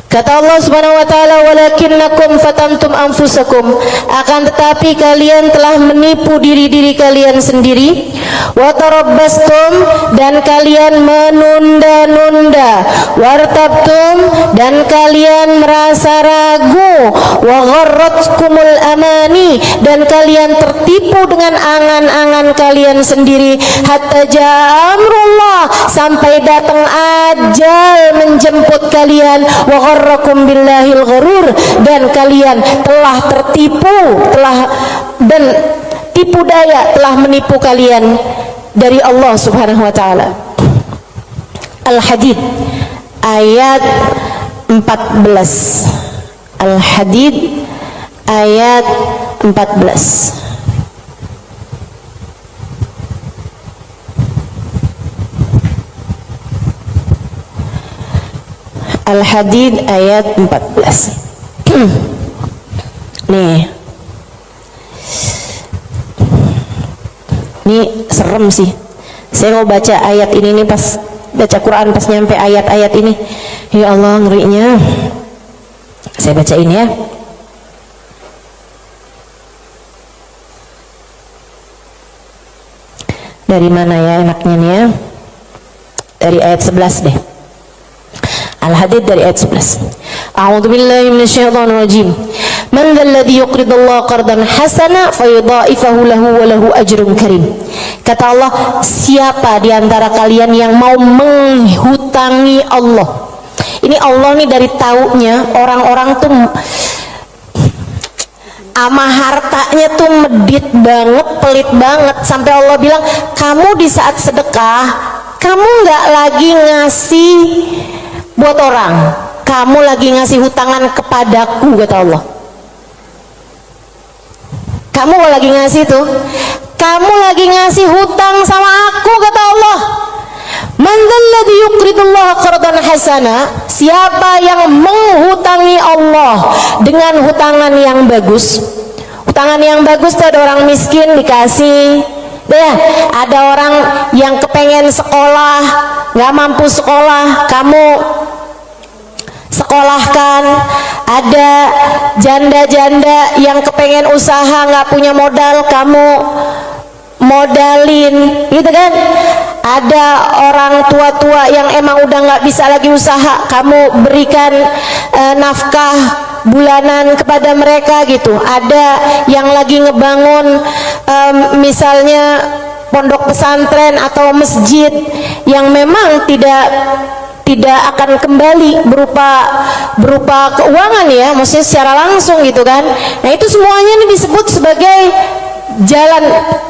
Kata Allah Subhanahu wa taala, walakinnakum fatantum anfusakum, akan tetapi kalian telah menipu diri-diri kalian sendiri, wa tarabbastum, dan kalian menunda-nunda, wartabtum, dan kalian merasa ragu, wa gharratkumul amani, dan kalian tertipu dengan angan-angan kalian sendiri, hatta jaa amrullah, sampai datang ajal menjemput kalian, wa gharrakum billahil gharur, dan kalian telah tertipu, dan tipu daya telah menipu kalian dari Allah Subhanahu wa taala. Al-Hadid ayat 14. Al-Hadid ayat 14. Al-Hadid ayat 14. Nih. Ini serem sih. Saya mau baca ayat ini nih, pas baca Quran pas nyampe ayat-ayat ini. Ya Allah, ngerinya. Saya bacain ya. Dari mana ya enaknya nih ya? Dari ayat 11 deh. Al-Hadid dari ayat 11. A'udzu billahi minasyaitonir rajim. Man dzalladzi yuqridullaha qardan hasana fayudha'ifahu lahu wa lahu ajrun karim. Kata Allah, siapa di antara kalian yang mau menghutangi Allah? Ini Allah nih dari taunya orang-orang tuh ama hartanya tuh medit banget, pelit banget, sampai Allah bilang, kamu di saat sedekah, kamu nggak lagi ngasih buat orang, kamu lagi ngasih hutangan kepadaku, kata Allah. Kamu lagi ngasih tuh, kamu lagi ngasih hutang sama aku, kata Allah. Man dzalladzi yuqridullaha qardan hasana, siapa yang menghutangi Allah dengan hutangan yang bagus. Hutangan yang bagus tuh ada orang miskin dikasih, ya, ada orang yang kepengen sekolah, nggak mampu sekolah, kamu sekolahkan. Ada janda-janda yang kepengen usaha, nggak punya modal, kamu modalin, gitu kan. Ada orang tua-tua yang emang udah nggak bisa lagi usaha, kamu berikan nafkah bulanan kepada mereka gitu. Ada yang lagi ngebangun misalnya pondok pesantren atau masjid yang memang tidak akan kembali berupa keuangan ya, maksudnya secara langsung gitu kan. Nah itu semuanya ini disebut sebagai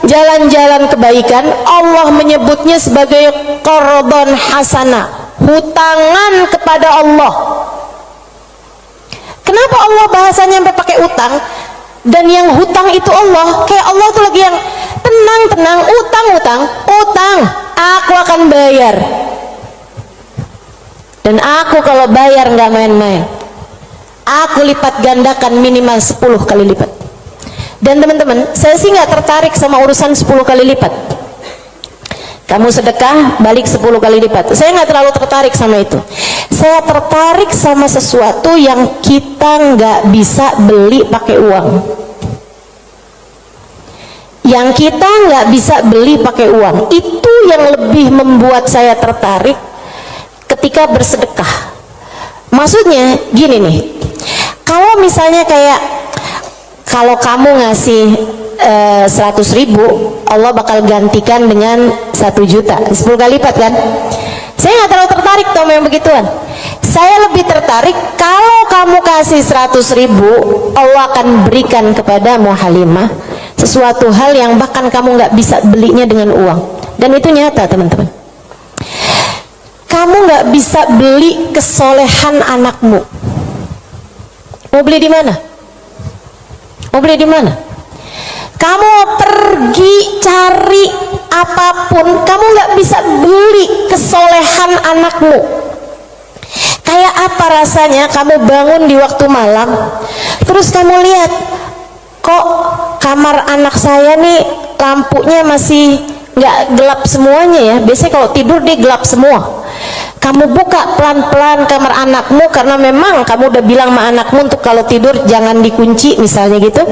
jalan-jalan kebaikan. Allah menyebutnya sebagai qardhan hasanah, hutangan kepada Allah. Kenapa Allah bahasanya sampai pakai utang? Dan yang hutang itu Allah, kayak Allah tuh lagi yang tenang, utang, aku akan bayar. Dan aku kalau bayar nggak main-main, aku lipat gandakan minimal 10 kali lipat. Dan teman-teman, saya sih nggak tertarik sama urusan 10 kali lipat. Kamu sedekah balik 10 kali lipat, saya nggak terlalu tertarik sama itu. Saya tertarik sama sesuatu yang kita nggak bisa beli pakai uang, yang kita nggak bisa beli pakai uang. Itu yang lebih membuat saya tertarik ketika bersedekah. Maksudnya gini nih, kalau misalnya kayak kalau kamu ngasih 100.000, Allah bakal gantikan dengan 1 juta, 10 kali lipat kan. Saya nggak terlalu tertarik sama yang begituan. Saya lebih tertarik kalau kamu kasih 100.000, Allah akan berikan kepadamu Halimah sesuatu hal yang bahkan kamu nggak bisa belinya dengan uang. Dan itu nyata teman-teman. Kamu nggak bisa beli kesolehan anakmu. Mau beli di mana? Mau beli di mana? Kamu pergi cari apapun, kamu nggak bisa beli kesolehan anakmu. Kayak apa rasanya kamu bangun di waktu malam, terus kamu lihat, kok kamar anak saya nih lampunya masih nggak gelap semuanya ya, biasanya kalau tidur dia gelap semua. Kamu buka pelan-pelan kamar anakmu, karena memang kamu udah bilang sama anakmu untuk kalau tidur jangan dikunci misalnya gitu.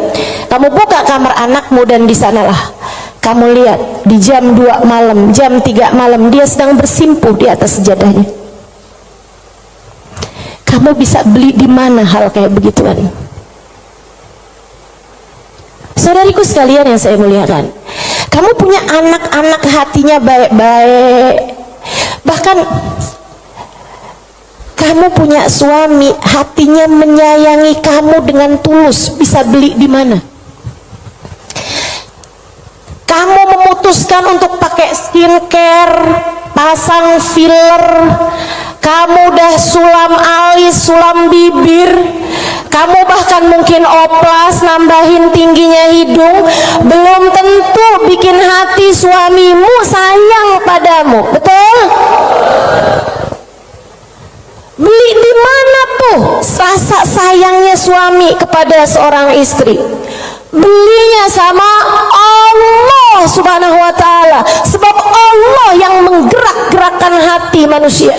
Kamu buka kamar anakmu dan di sanalah kamu lihat di jam 2 malam, jam 3 malam dia sedang bersimpuh di atas sejadahnya. Kamu bisa beli di mana hal kayak begituan? Saudariku sekalian yang saya muliakan, kamu punya anak-anak hatinya baik-baik, bahkan kamu punya suami hatinya menyayangi kamu dengan tulus, bisa beli di mana? Kamu memutuskan untuk pakai skincare, pasang filler, kamu udah sulam alis, sulam bibir, kamu bahkan mungkin oplas, nambahin tingginya hidung, belum tentu bikin hati suamimu sayang padamu, betul? Beli di mana tuh rasa sayangnya suami kepada seorang istri? Belinya sama Allah Subhanahu wa ta'ala, sebab Allah yang menggerak-gerakkan hati manusia.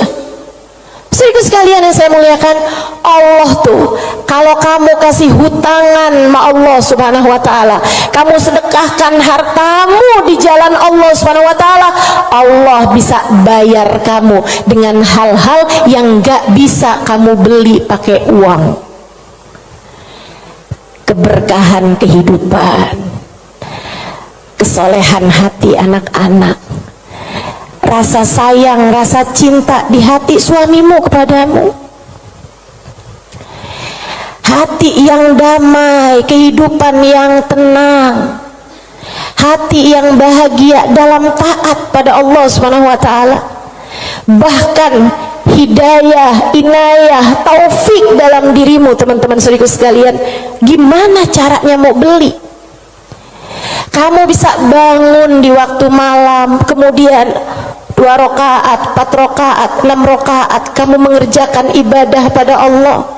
Saudaraku sekalian yang saya muliakan, Allah tuh kalau kamu kasih hutangan sama Allah Subhanahu wa ta'ala, kamu sedekahkan hartamu di jalan Allah Subhanahu wa ta'ala, Allah bisa bayar kamu dengan hal-hal yang gak bisa kamu beli pakai uang. Keberkahan kehidupan, kesolehan hati anak-anak, rasa sayang, rasa cinta di hati suamimu kepadamu, hati yang damai, kehidupan yang tenang, hati yang bahagia dalam taat pada Allah Subhanahu wa ta'ala, bahkan hidayah, inayah, taufik dalam dirimu. Teman-teman saudaraku sekalian, gimana caranya mau beli? Kamu bisa bangun di waktu malam, kemudian 2 rakaat, 4 rakaat, 6 rakaat kamu mengerjakan ibadah pada Allah,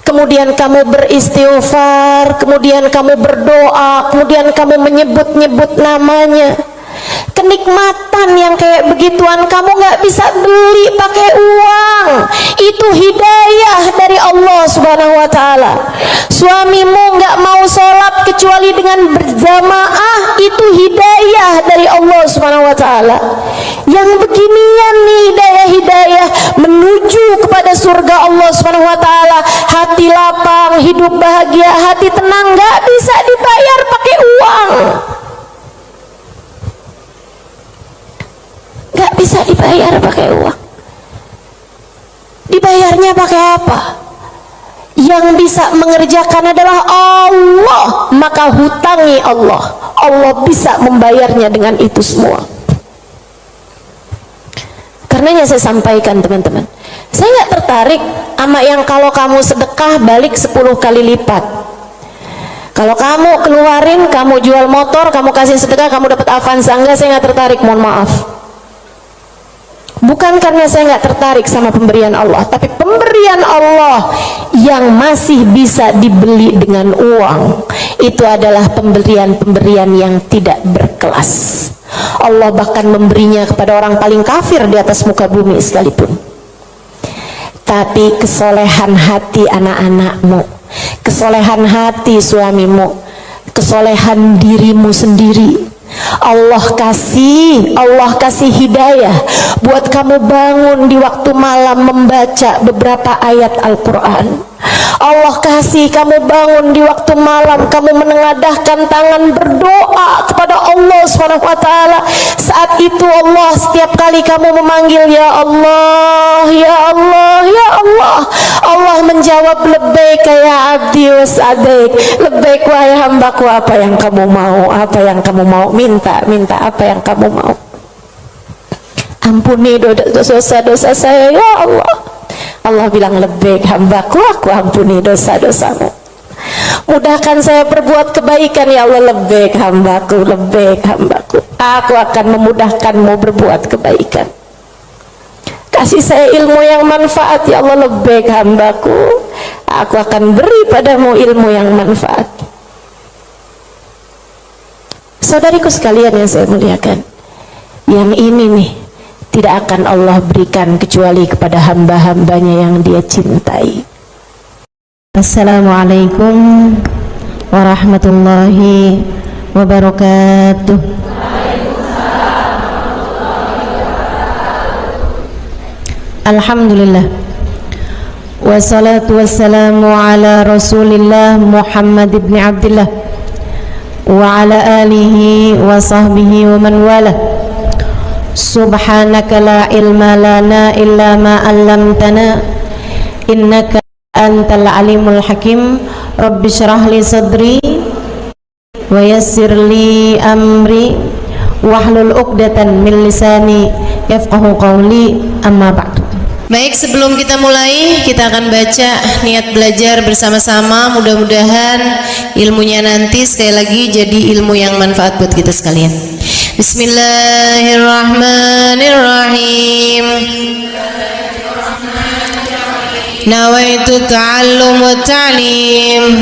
kemudian kamu beristighfar, kemudian kamu berdoa, kemudian kamu menyebut-nyebut namanya. Kenikmatan yang kayak begituan kamu nggak bisa beli pakai uang. Itu hidayah dari Allah Subhanahu wa ta'ala. Suamimu nggak mau sholat kecuali dengan berjamaah, itu hidayah dari Allah Subhanahu wa ta'ala. Yang beginian nih hidayah-hidayah menuju kepada surga Allah Subhanahu wa ta'ala, hati lapang, hidup bahagia, hati tenang, nggak bisa dibayar pakai uang. Gak bisa dibayar pakai uang. Dibayarnya pakai apa? Yang bisa mengerjakan adalah Allah, maka hutangi Allah. Allah bisa membayarnya dengan itu semua. Karenanya saya sampaikan teman-teman, saya nggak tertarik sama yang kalau kamu sedekah balik 10 kali lipat. Kalau kamu keluarin, kamu jual motor, kamu kasih sedekah, kamu dapat Avanza. Enggak, saya nggak tertarik, mohon maaf. Bukan karena saya nggak tertarik sama pemberian Allah, tapi pemberian Allah yang masih bisa dibeli dengan uang, itu adalah pemberian-pemberian yang tidak berkelas. Allah bahkan memberinya kepada orang paling kafir di atas muka bumi sekalipun. Tapi kesolehan hati anak-anakmu, kesolehan hati suamimu, kesolehan dirimu sendiri, Allah kasih hidayah buat kamu bangun di waktu malam membaca beberapa ayat Al-Quran. Allah kasih kamu bangun di waktu malam, kamu menengadahkan tangan berdoa kepada Allah Subhanahu wa ta'ala. Saat itu Allah, setiap kali kamu memanggil ya Allah, ya Allah, ya Allah, Allah menjawab labbaik ya abdi was'adaik, labbaik wahai hambaku, apa yang kamu mau, apa yang kamu mau, minta apa yang kamu mau. Ampuni dosa-dosa saya ya Allah. Allah bilang labbaik hambaku, aku ampuni dosa-dosamu. Mudahkan saya berbuat kebaikan ya Allah, labbaik hambaku, labbaik hambaku, aku akan memudahkanmu berbuat kebaikan. Kasih saya ilmu yang manfaat ya Allah, labbaik hambaku, aku akan beri padamu ilmu yang manfaat. saudariku sekalian yang saya muliakan, yang ini nih tidak akan Allah berikan kecuali kepada hamba-hambanya yang dia cintai. Assalamualaikum warahmatullahi wabarakatuh. Alhamdulillah, wassalatu wassalamu ala rasulillah Muhammad ibn Abdullah wa ala alihi wa sahbihi wa man wala. Subhanaka la ilma lana illa ma 'allamtana innaka antal alimul hakim. Rabbi syrah li sadri wa yassir li amri wahlul 'uqdatan min lisani yafqahu qawli, amma ba'du. Baik, sebelum kita mulai, kita akan baca niat belajar bersama-sama. Mudah-mudahan ilmunya nanti sekali lagi jadi ilmu yang manfaat buat kita sekalian. Bismillahirrahmanirrahim. Nawaitu ta'allum wa ta'lim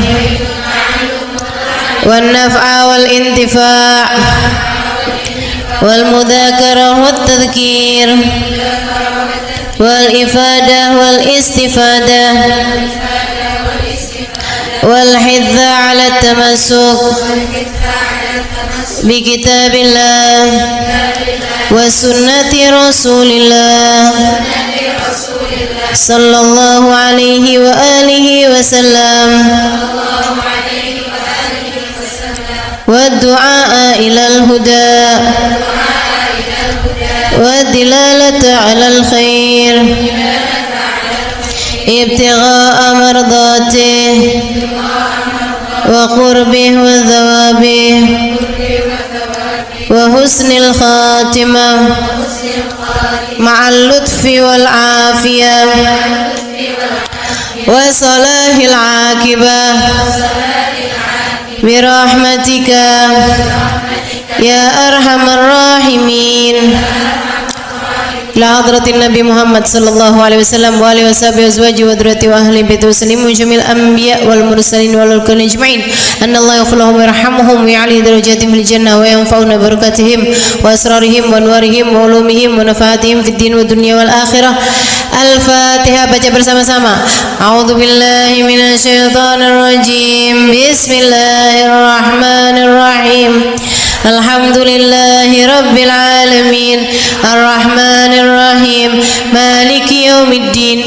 wan naf'a wal intifa' wal mudzakarah wat tadhkir wal ifadah wal istifadah wal hidza ala tamassuk bi kitabillah wa sunnati rasulillah sallallahu alaihi wa alihi wa sallam wa du'a ila al-huda والدلالة على الخير ابتغاء مرضاته وقربه وثوابه وحسن الخاتمة مع اللطف والعافية وصلاح العاقبة برحمتك يا أرحم الراحمين. إلى حضرة النبي محمد صلى الله عليه وسلم وآله وصحبه وأزواجه وذريته وأهل بيته وسلم وجميع الأنبياء والمرسلين والأولياء أجمعين أن الله يغفر لهم ويرحمهم ويعلي درجاتهم في الجنة وينفعنا بركاتهم وأسرارهم وأنوارهم وعلومهم ونفعاتهم في الدين والدنيا والآخرة. Al-Fatihah, baca bersama-sama. A'udzu billahi minasyaitonir rajim. Bismillahirrahmanirrahim. Alhamdulillahi rabbil alamin. Arrahmanir rahim. Maliki yaumiddin.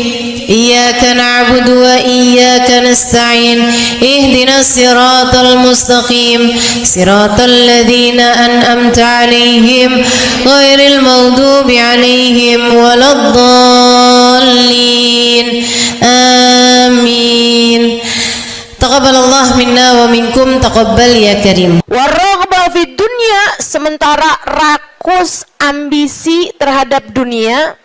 Iyyaka na'budu wa iyyaka nasta'in. Ihdinas siratal mustaqim. Siratal ladzina an'amta 'alaihim ghairil maghdubi 'alaihim waladdallin. Amin. Taqabbalallah minna wa minkum, taqabbal ya karim. Warraghba fid dunya, sementara rakus ambisi terhadap dunia,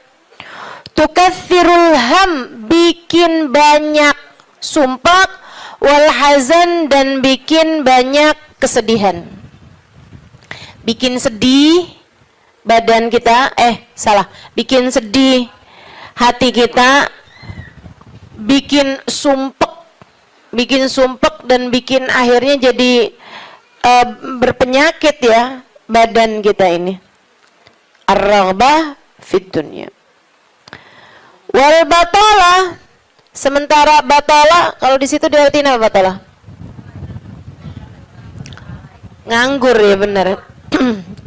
tukathirul ham, bikin banyak sumpah, wal hazan, dan bikin banyak kesedihan. Bikin sedih badan kita, bikin sedih hati kita, bikin sumpek dan bikin akhirnya jadi berpenyakit ya badan kita ini. Ar-raghbah fid dunya. Wal batalah, sementara batalah, kalau di situ diartikan apa batalah? Nganggur ya, benar.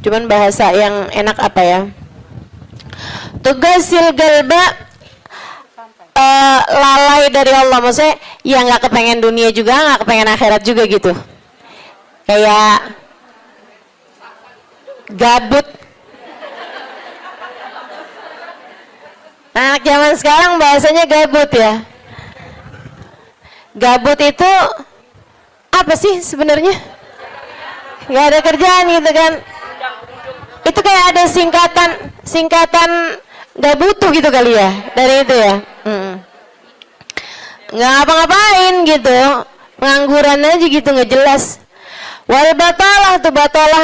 Cuman bahasa yang enak apa ya? Tugasil galba, lalai dari Allah, maksudnya ya nggak kepengen dunia juga, nggak kepengen akhirat juga gitu, kayak gabut. Anak zaman sekarang bahasanya gabut ya. Gabut itu apa sih sebenarnya? Nggak ada kerjaan gitu kan? Itu kayak ada singkatan nggak butuh gitu kali ya dari itu ya. Nggak ngapa-ngapain gitu, pengangguran aja gitu, nggak jelas. Wal batalah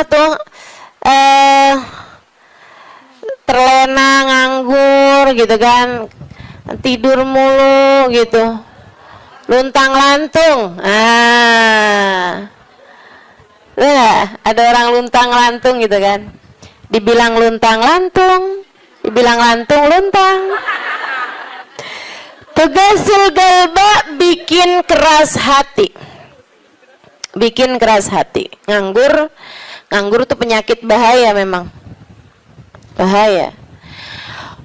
tuh terlena, nganggur gitu kan, tidur mulu gitu, luntang lantung. Nah, ada orang luntang-lantung gitu kan. Dibilang luntang-lantung, dibilang lantung-luntang. Tugasil galba, bikin keras hati. Bikin keras hati. Nganggur tuh penyakit bahaya memang. Bahaya.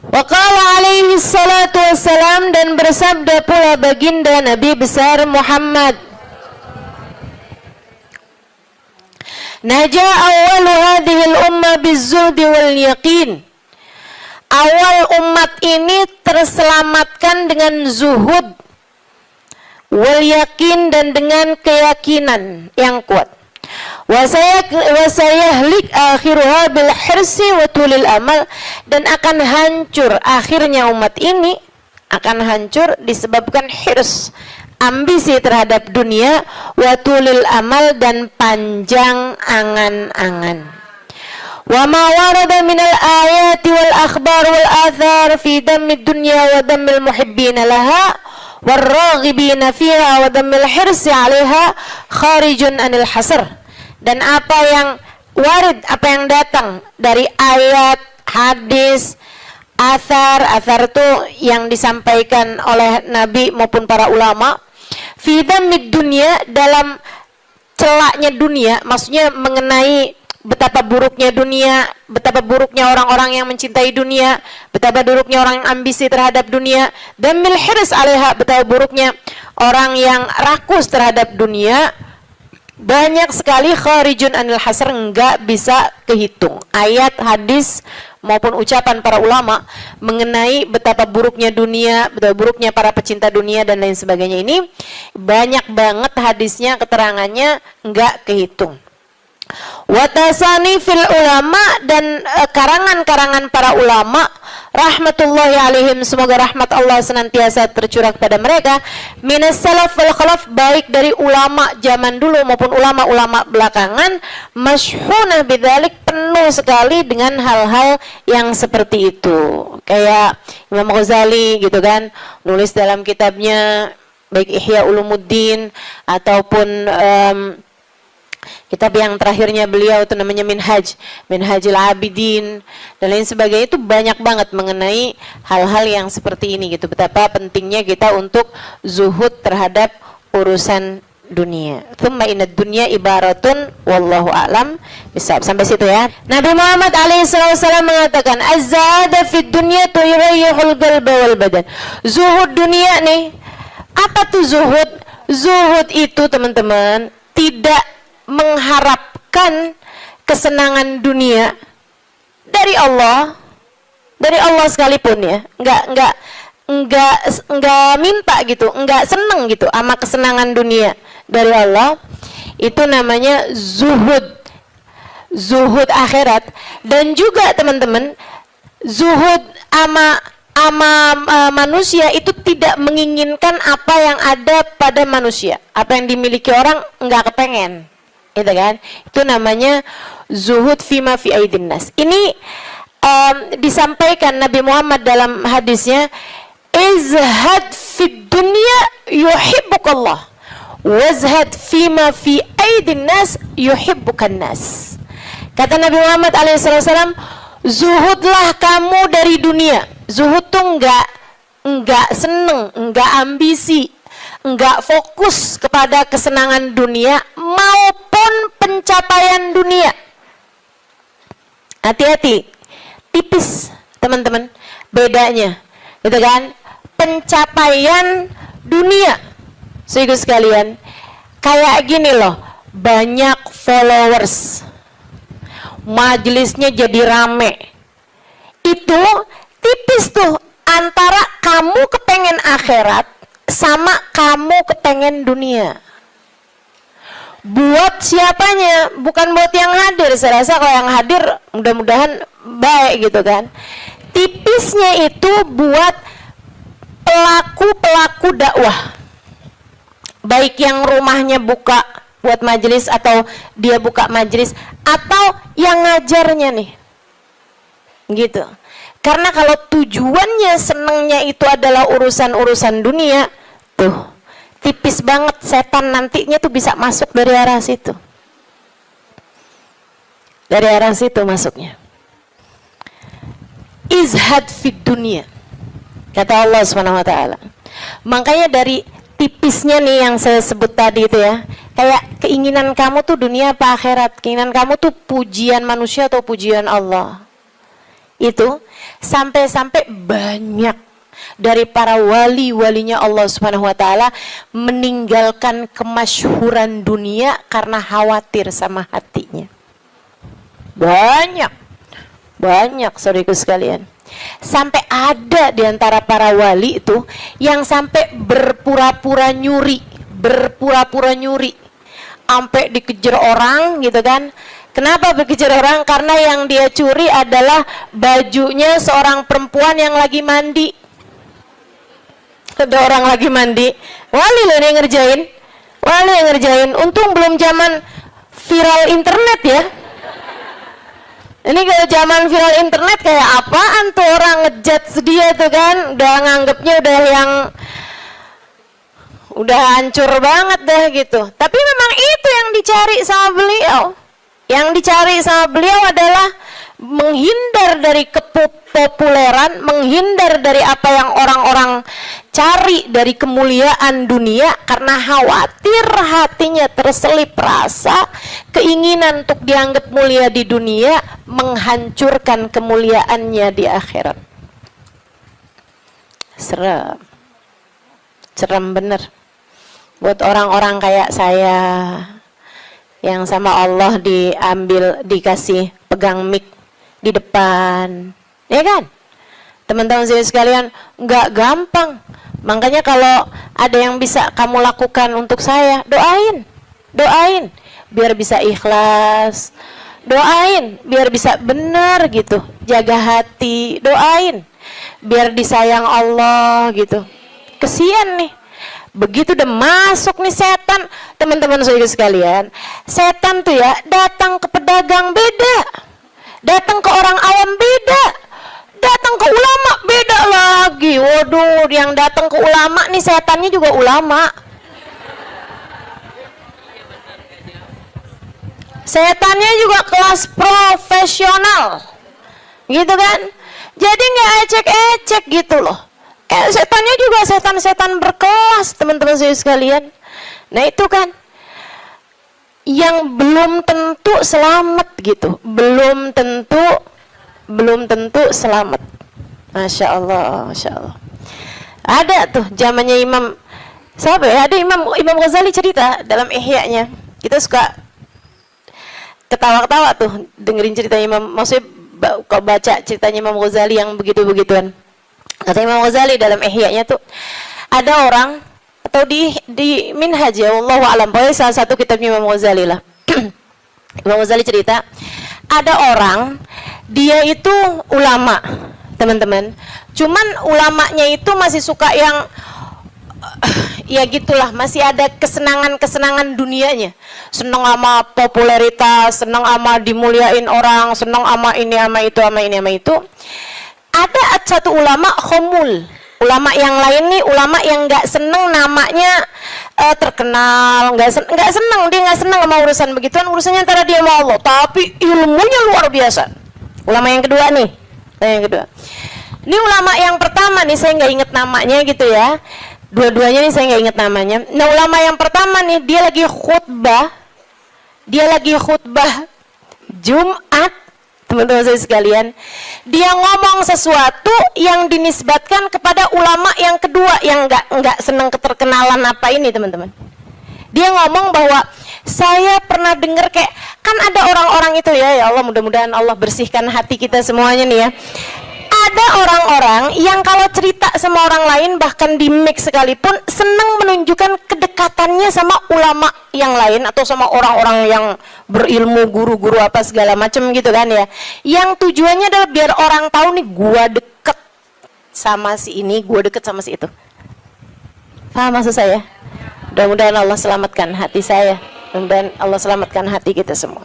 Wa qala alaihi salatu wassalam, dan bersabda pula baginda Nabi besar Muhammad, Naja awalu hadhil umma bizuhdi wal yaqin. Awal umat ini terselamatkan dengan zuhud wal yakin, dan dengan keyakinan yang kuat. Wasayahlik akhiruha bil hirsi wa tulil amal, dan akan hancur akhirnya umat ini, akan hancur disebabkan hirs, ambisi terhadap dunia, wa tulil amal, dan panjang angan-angan. Wa ma warada minal ayati wal akhbar wal athar fi dammid dunya wa dammil muhibbina laha warraghibina fiha wa dammil hirsi 'alaiha kharijun anil hasr. Dan apa yang warid, apa yang datang dari ayat, hadis, athar itu yang disampaikan oleh Nabi maupun para ulama, fi dammid dunya, dalam celaknya dunia, maksudnya mengenai betapa buruknya dunia, betapa buruknya orang-orang yang mencintai dunia, betapa buruknya orang yang ambisi terhadap dunia, dan mil hirs 'alaiha, betapa buruknya orang yang rakus terhadap dunia. Banyak sekali kharijun anil hasr, enggak bisa kehitung. Ayat, hadis maupun ucapan para ulama mengenai betapa buruknya dunia, betapa buruknya para pecinta dunia dan lain sebagainya, ini banyak banget hadisnya, keterangannya enggak kehitung. Watasani fil ulama, dan karangan-karangan para ulama rahmatullahi alaihim, semoga rahmat Allah senantiasa tercurah kepada mereka, minas salaf wal khalaf, baik dari ulama zaman dulu maupun ulama-ulama belakangan, masyhunah bidzalik, penuh sekali dengan hal-hal yang seperti itu. Kayak Imam Ghazali gitu kan, nulis dalam kitabnya baik Ihya Ulumuddin ataupun kitab yang terakhirnya beliau itu namanya Minhajul Abidin dan lain sebagainya, itu banyak banget mengenai hal-hal yang seperti ini gitu. Betapa pentingnya kita untuk zuhud terhadap urusan dunia. Tsumma inad dunya ibaratun wallahu a'lam bisawab. Sampai situ ya. Nabi Muhammad alaihissalam mengatakan, az-zahada fid dunya tuyrayyihul qalba wal badan. Zuhud dunia nih. Apa tuh zuhud? Zuhud itu teman-teman tidak mengharapkan kesenangan dunia dari Allah sekalipun ya, enggak minta gitu, enggak seneng gitu sama kesenangan dunia dari Allah. Itu namanya zuhud akhirat. Dan juga teman-teman, zuhud ama manusia itu tidak menginginkan apa yang ada pada manusia, apa yang dimiliki orang enggak kepengen. Itu kan, itu namanya zuhud fima fi aidin nas. Ini disampaikan Nabi Muhammad dalam hadisnya, izhad fid dunya yuhibbukallah, wazhad fima fi aidin nas yuhibbukan nas. Kata Nabi Muhammad alaihissalam, zuhudlah kamu dari dunia. Zuhud tuh enggak seneng, enggak ambisi, enggak fokus kepada kesenangan dunia maupun pencapaian dunia. Hati-hati, tipis teman-teman bedanya, gitu kan? Pencapaian dunia, saudara sekalian, kayak gini loh, banyak followers, majelisnya jadi rame, itu tipis tuh antara kamu kepengen akhirat sama kamu kepengen dunia. Buat siapanya? Bukan buat yang hadir. Saya rasa kalau yang hadir mudah-mudahan baik gitu kan. Tipisnya itu buat pelaku-pelaku dakwah, baik yang rumahnya buka buat majelis atau dia buka majelis, atau yang ngajarnya nih gitu. Karena kalau tujuannya senengnya itu adalah urusan-urusan dunia, tuh tipis banget setan nantinya tuh bisa masuk dari arah situ. Dari arah situ masuknya. Izhad fid dunia, kata Allah Subhanahu wa taala. Makanya dari tipisnya nih yang saya sebut tadi itu ya, kayak keinginan kamu tuh dunia apa akhirat, keinginan kamu tuh pujian manusia atau pujian Allah. Itu sampai-sampai banyak dari para wali-walinya Allah Subhanahu wa taala meninggalkan kemasyhuran dunia karena khawatir sama hatinya. Banyak saudaraku sekalian. Sampai ada di antara para wali itu yang sampai berpura-pura nyuri, sampai dikejar orang gitu kan. Kenapa dikejar orang? Karena yang dia curi adalah bajunya seorang perempuan yang lagi mandi. Ada orang lagi mandi, wali loh yang ngerjain. Untung belum zaman viral internet ya. Ini kalau zaman viral internet kayak apaan tuh orang ngejudge dia tuh kan, udah nganggepnya udah hancur banget dah gitu. Tapi memang itu yang dicari sama beliau. Yang dicari sama beliau adalah menghindar dari kepopuleran, menghindar dari apa yang orang-orang cari dari kemuliaan dunia, karena khawatir hatinya terselip rasa keinginan untuk dianggap mulia di dunia, menghancurkan kemuliaannya di akhirat. Serem bener buat orang-orang kayak saya yang sama Allah dikasih pegang mic di depan, ya kan? Teman-teman saya sekalian, nggak gampang. Makanya kalau ada yang bisa kamu lakukan untuk saya, doain, biar bisa ikhlas, doain, biar bisa benar gitu, jaga hati, doain, biar disayang Allah gitu. Kesian nih, begitu udah masuk nih setan, teman-teman saya sekalian, setan tuh ya datang ke pedagang beda, datang ke orang awam beda, datang ke ulama beda lagi. Waduh, yang datang ke ulama nih setannya juga ulama. Setannya juga kelas profesional, gitu kan? Jadi nggak ecek-ecek gitu loh. Setannya juga setan-setan berkelas, teman-teman saya sekalian. Nah itu kan yang belum tentu selamat gitu, belum tentu selamat. Masya Allah. Ada tuh zamannya Imam siapa ya? Ada Imam Ghazali cerita dalam Ihya-nya. Kita suka ketawa-ketawa tuh dengerin cerita Imam, maksudnya kalau baca ceritanya Imam Ghazali yang begitu-begituan. Kata Imam Ghazali dalam Ihya-nya tuh, ada orang atau di Minhaj ya, wallahu a'lam, pokoknya salah satu kitabnya Imam Ghazali lah. Imam Ghazali cerita, ada orang dia itu ulama, teman-teman. Cuman ulamanya itu masih suka yang ya gitulah, masih ada kesenangan dunianya. Senang sama popularitas, senang sama dimuliain orang, senang sama ini sama itu. Ada satu ulama khomul, ulama yang lain nih, ulama yang nggak seneng namanya terkenal, nggak seneng, dia nggak seneng sama urusan begituan, urusannya antara dia sama Allah, tapi ilmunya luar biasa. Ulama yang kedua nih, ini ulama yang pertama nih, saya nggak inget namanya gitu ya, dua-duanya nih saya nggak inget namanya. Nah ulama yang pertama nih, dia lagi khutbah Jumat, teman-teman saya sekalian, dia ngomong sesuatu yang dinisbatkan kepada ulama yang kedua yang nggak senang keterkenalan apa ini, teman-teman. Dia ngomong bahwa saya pernah dengar kayak, kan ada orang-orang itu ya Allah, mudah-mudahan Allah bersihkan hati kita semuanya nih ya. Ada orang-orang yang kalau cerita sama orang lain, bahkan di mic sekalipun, senang menunjukkan kedekatannya sama ulama yang lain atau sama orang-orang yang berilmu, guru-guru apa segala macam gitu kan ya. Yang tujuannya adalah biar orang tahu nih, gua deket sama si ini, gua deket sama si itu. Paham maksud saya? Mudah-mudahan Allah selamatkan hati saya, mudah-mudahan Allah selamatkan hati kita semua.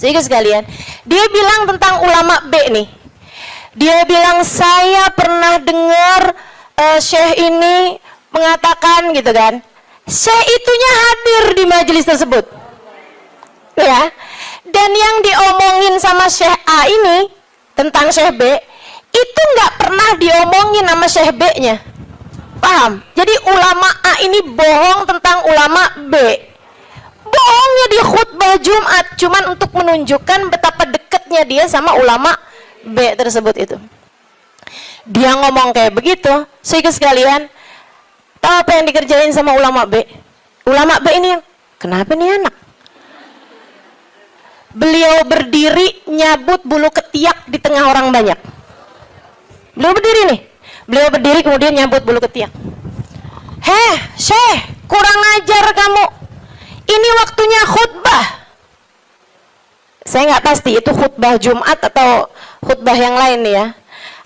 Sehingga sekalian, dia bilang tentang ulama B nih. Dia bilang, saya pernah dengar syekh ini mengatakan gitu kan. Syekh itunya hadir di majelis tersebut. Ya. Dan yang diomongin sama Syekh A ini tentang Syekh B itu nggak pernah diomongin sama Syekh B-nya. Paham? Jadi ulama A ini bohong tentang ulama B. Bohongnya di khutbah Jumat cuman untuk menunjukkan betapa dekatnya dia sama ulama B tersebut itu. Dia ngomong kayak begitu, sehingga sekalian, tahu apa yang dikerjain sama ulama B? Ulama B ini yang, kenapa nih anak? Beliau berdiri nyabut bulu ketiak di tengah orang banyak. Beliau berdiri nih, beliau berdiri kemudian nyabut bulu ketiak. Heh, Syekh, kurang ajar kamu. Ini waktunya khutbah. Saya nggak pasti itu khutbah Jumat atau khutbah yang lain nih ya.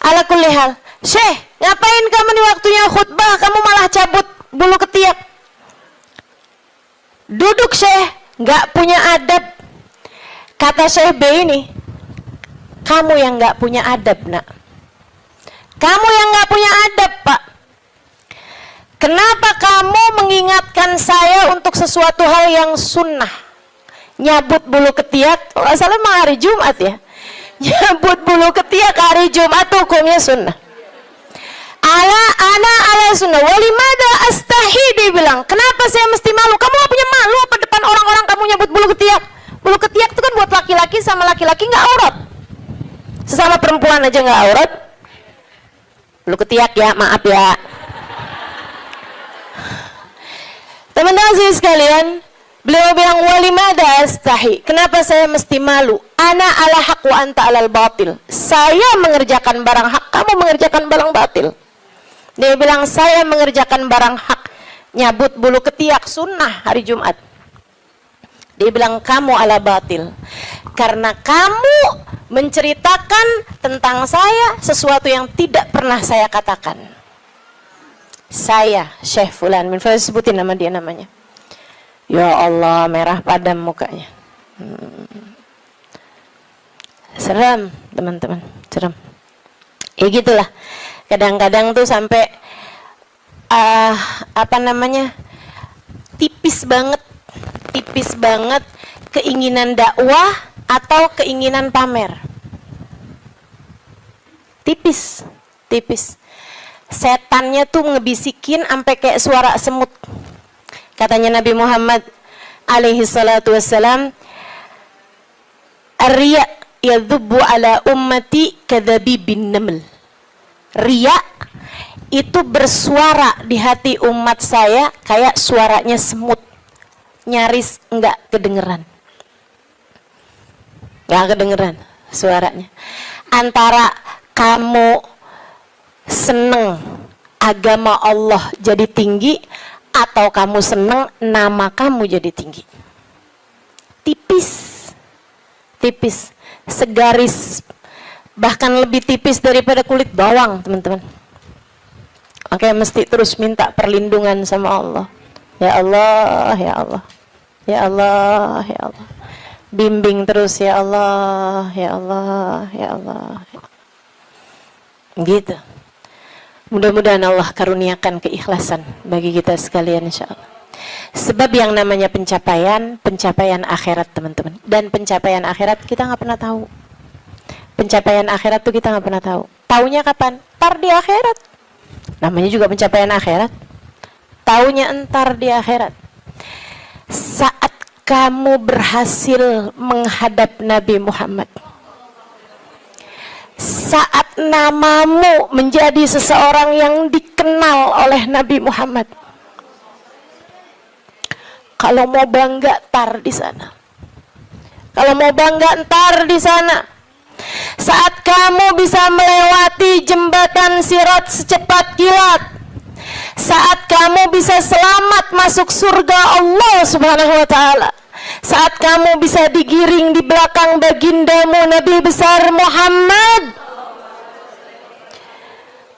Ala kulli hal, Syekh, ngapain kamu di waktunya khutbah? Kamu malah cabut bulu ketiak. Duduk Syekh, nggak punya adab. Kata Syekh B ini, kamu yang nggak punya adab nak. Kamu yang nggak punya adab pak. Kenapa kamu mengingatkan saya untuk sesuatu hal yang sunnah? Nyabut bulu ketiak, kalau nggak salah emang hari Jumat ya. Nyabut bulu ketiak hari Jumat hukumnya sunnah. Ala sunnah. Walimada astahi, dia bilang, kenapa saya mesti malu? Kamu gak punya malu apa depan orang-orang kamu nyabut bulu ketiak? Bulu ketiak itu kan buat laki-laki sama laki-laki nggak aurat. Sesama perempuan aja nggak aurat. Bulu ketiak ya, maaf ya. Teman-teman sekalian, beliau bilang walimada astahi. Kenapa saya mesti malu? Ana ala haq wa anta alal batil. Saya mengerjakan barang hak, kamu mengerjakan barang batil. Dia bilang saya mengerjakan barang hak, nyabut bulu ketiak sunnah hari Jumat. Dia bilang kamu ala batil. Karena kamu menceritakan tentang saya sesuatu yang tidak pernah saya katakan. Saya Syekh Fulan min Fulan, sebutin nama dia namanya. Ya Allah, merah padam mukanya. Seram teman-teman, seram. Ya gitulah. Kadang-kadang tuh sampai tipis banget keinginan dakwah atau keinginan pamer. Tipis. Setannya tuh ngebisikin sampai kayak suara semut. Katanya Nabi Muhammad alaihi salatu wassalam, ar-riya yadhubbu ala ummati kadhabibin naml. Riya itu bersuara di hati umat saya kayak suaranya semut. Nyaris enggak kedengeran. Enggak kedengeran suaranya. Antara kamu seneng agama Allah jadi tinggi atau kamu seneng nama kamu jadi tinggi. Tipis, segaris, bahkan lebih tipis daripada kulit bawang, teman-teman. Oke, mesti terus minta perlindungan sama Allah. Ya Allah, ya Allah, ya Allah, ya Allah. Bimbing terus ya Allah, ya Allah, ya Allah. Gitu. Mudah-mudahan Allah karuniakan keikhlasan bagi kita sekalian insyaallah. Sebab yang namanya pencapaian akhirat teman-teman. Dan pencapaian akhirat kita nggak pernah tahu. Pencapaian akhirat tuh kita nggak pernah tahu. Taunya kapan? Ntar di akhirat. Namanya juga pencapaian akhirat. Taunya entar di akhirat. Saat kamu berhasil menghadap Nabi Muhammad. Saat namamu menjadi seseorang yang dikenal oleh Nabi Muhammad. Kalau mau bangga tar di sana. Kalau mau bangga ntar di sana. Saat kamu bisa melewati jembatan Sirat secepat kilat. Saat kamu bisa selamat masuk surga Allah Subhanahu wa taala. Saat kamu bisa digiring di belakang bagindamu Nabi besar Muhammad.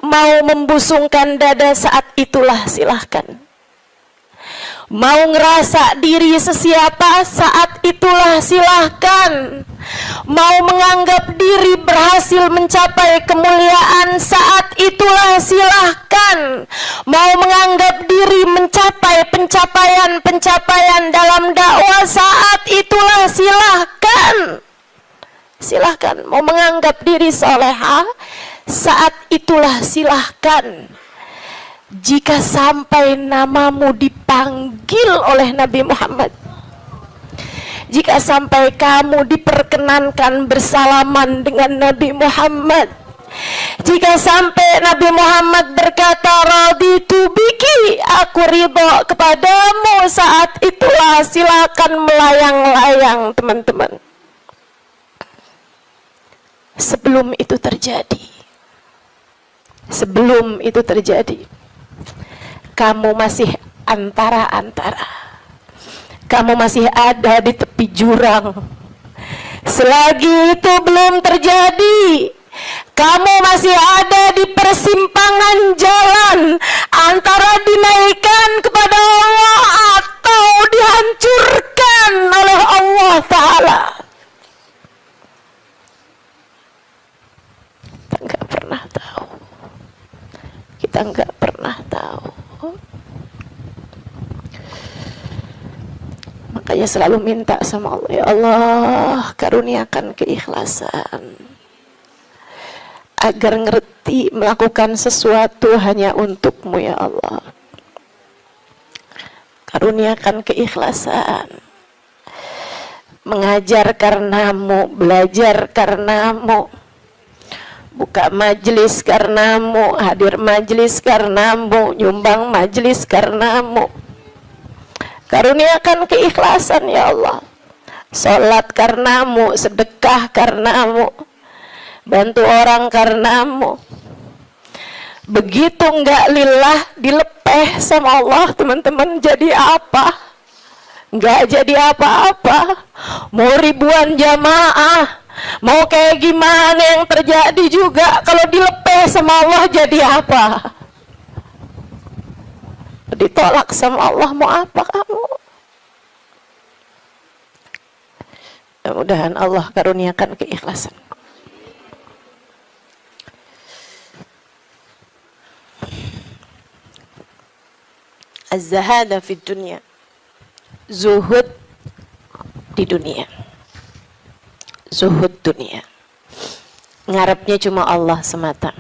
Mau membusungkan dada saat itulah silahkan. Mau ngerasa diri sesiapa saat itulah silahkan. Mau menganggap diri berhasil mencapai kemuliaan saat itulah silahkan. Mau menganggap diri mencapai pencapaian dalam dakwah saat itulah silahkan. silahkan. Mau menganggap diri soleha, saat itulah silahkan. Jika sampai namamu dipanggil oleh Nabi Muhammad, jika sampai kamu diperkenankan bersalaman dengan Nabi Muhammad, jika sampai Nabi Muhammad berkata raditu biki, aku ridho kepadamu, saat itulah silakan melayang-layang teman-teman. Sebelum itu terjadi, kamu masih antara-antara, kamu masih ada di tepi jurang. Selagi itu belum terjadi, kamu masih ada di persimpangan jalan antara dinaikkan kepada Allah atau dihancurkan oleh Allah Ta'ala. Kita nggak pernah tahu. Kita nggak pernah tahu. Makanya selalu minta sama Allah, ya Allah, karuniakan keikhlasan agar ngerti melakukan sesuatu hanya untukmu, ya Allah. Karuniakan keikhlasan, mengajar karenamu, belajar karenamu, buka majelis karenamu, hadir majelis karenamu, nyumbang majelis karenamu. Karuniakan keikhlasan, ya Allah. Sholat karenamu, sedekah karenamu, bantu orang karenamu. Begitu enggak lillah, dilepeh sama Allah, teman-teman, jadi apa? Enggak jadi apa-apa. Mau ribuan jamaah, mau kayak gimana yang terjadi juga, kalau dilepeh sama Allah jadi apa? Ditolak sama Allah, mau apa kamu? Mudah-mudahan Allah karuniakan keikhlasan. Az-zahada fid dunya, zuhud di dunia, zuhud dunia, ngarepnya cuma Allah semata.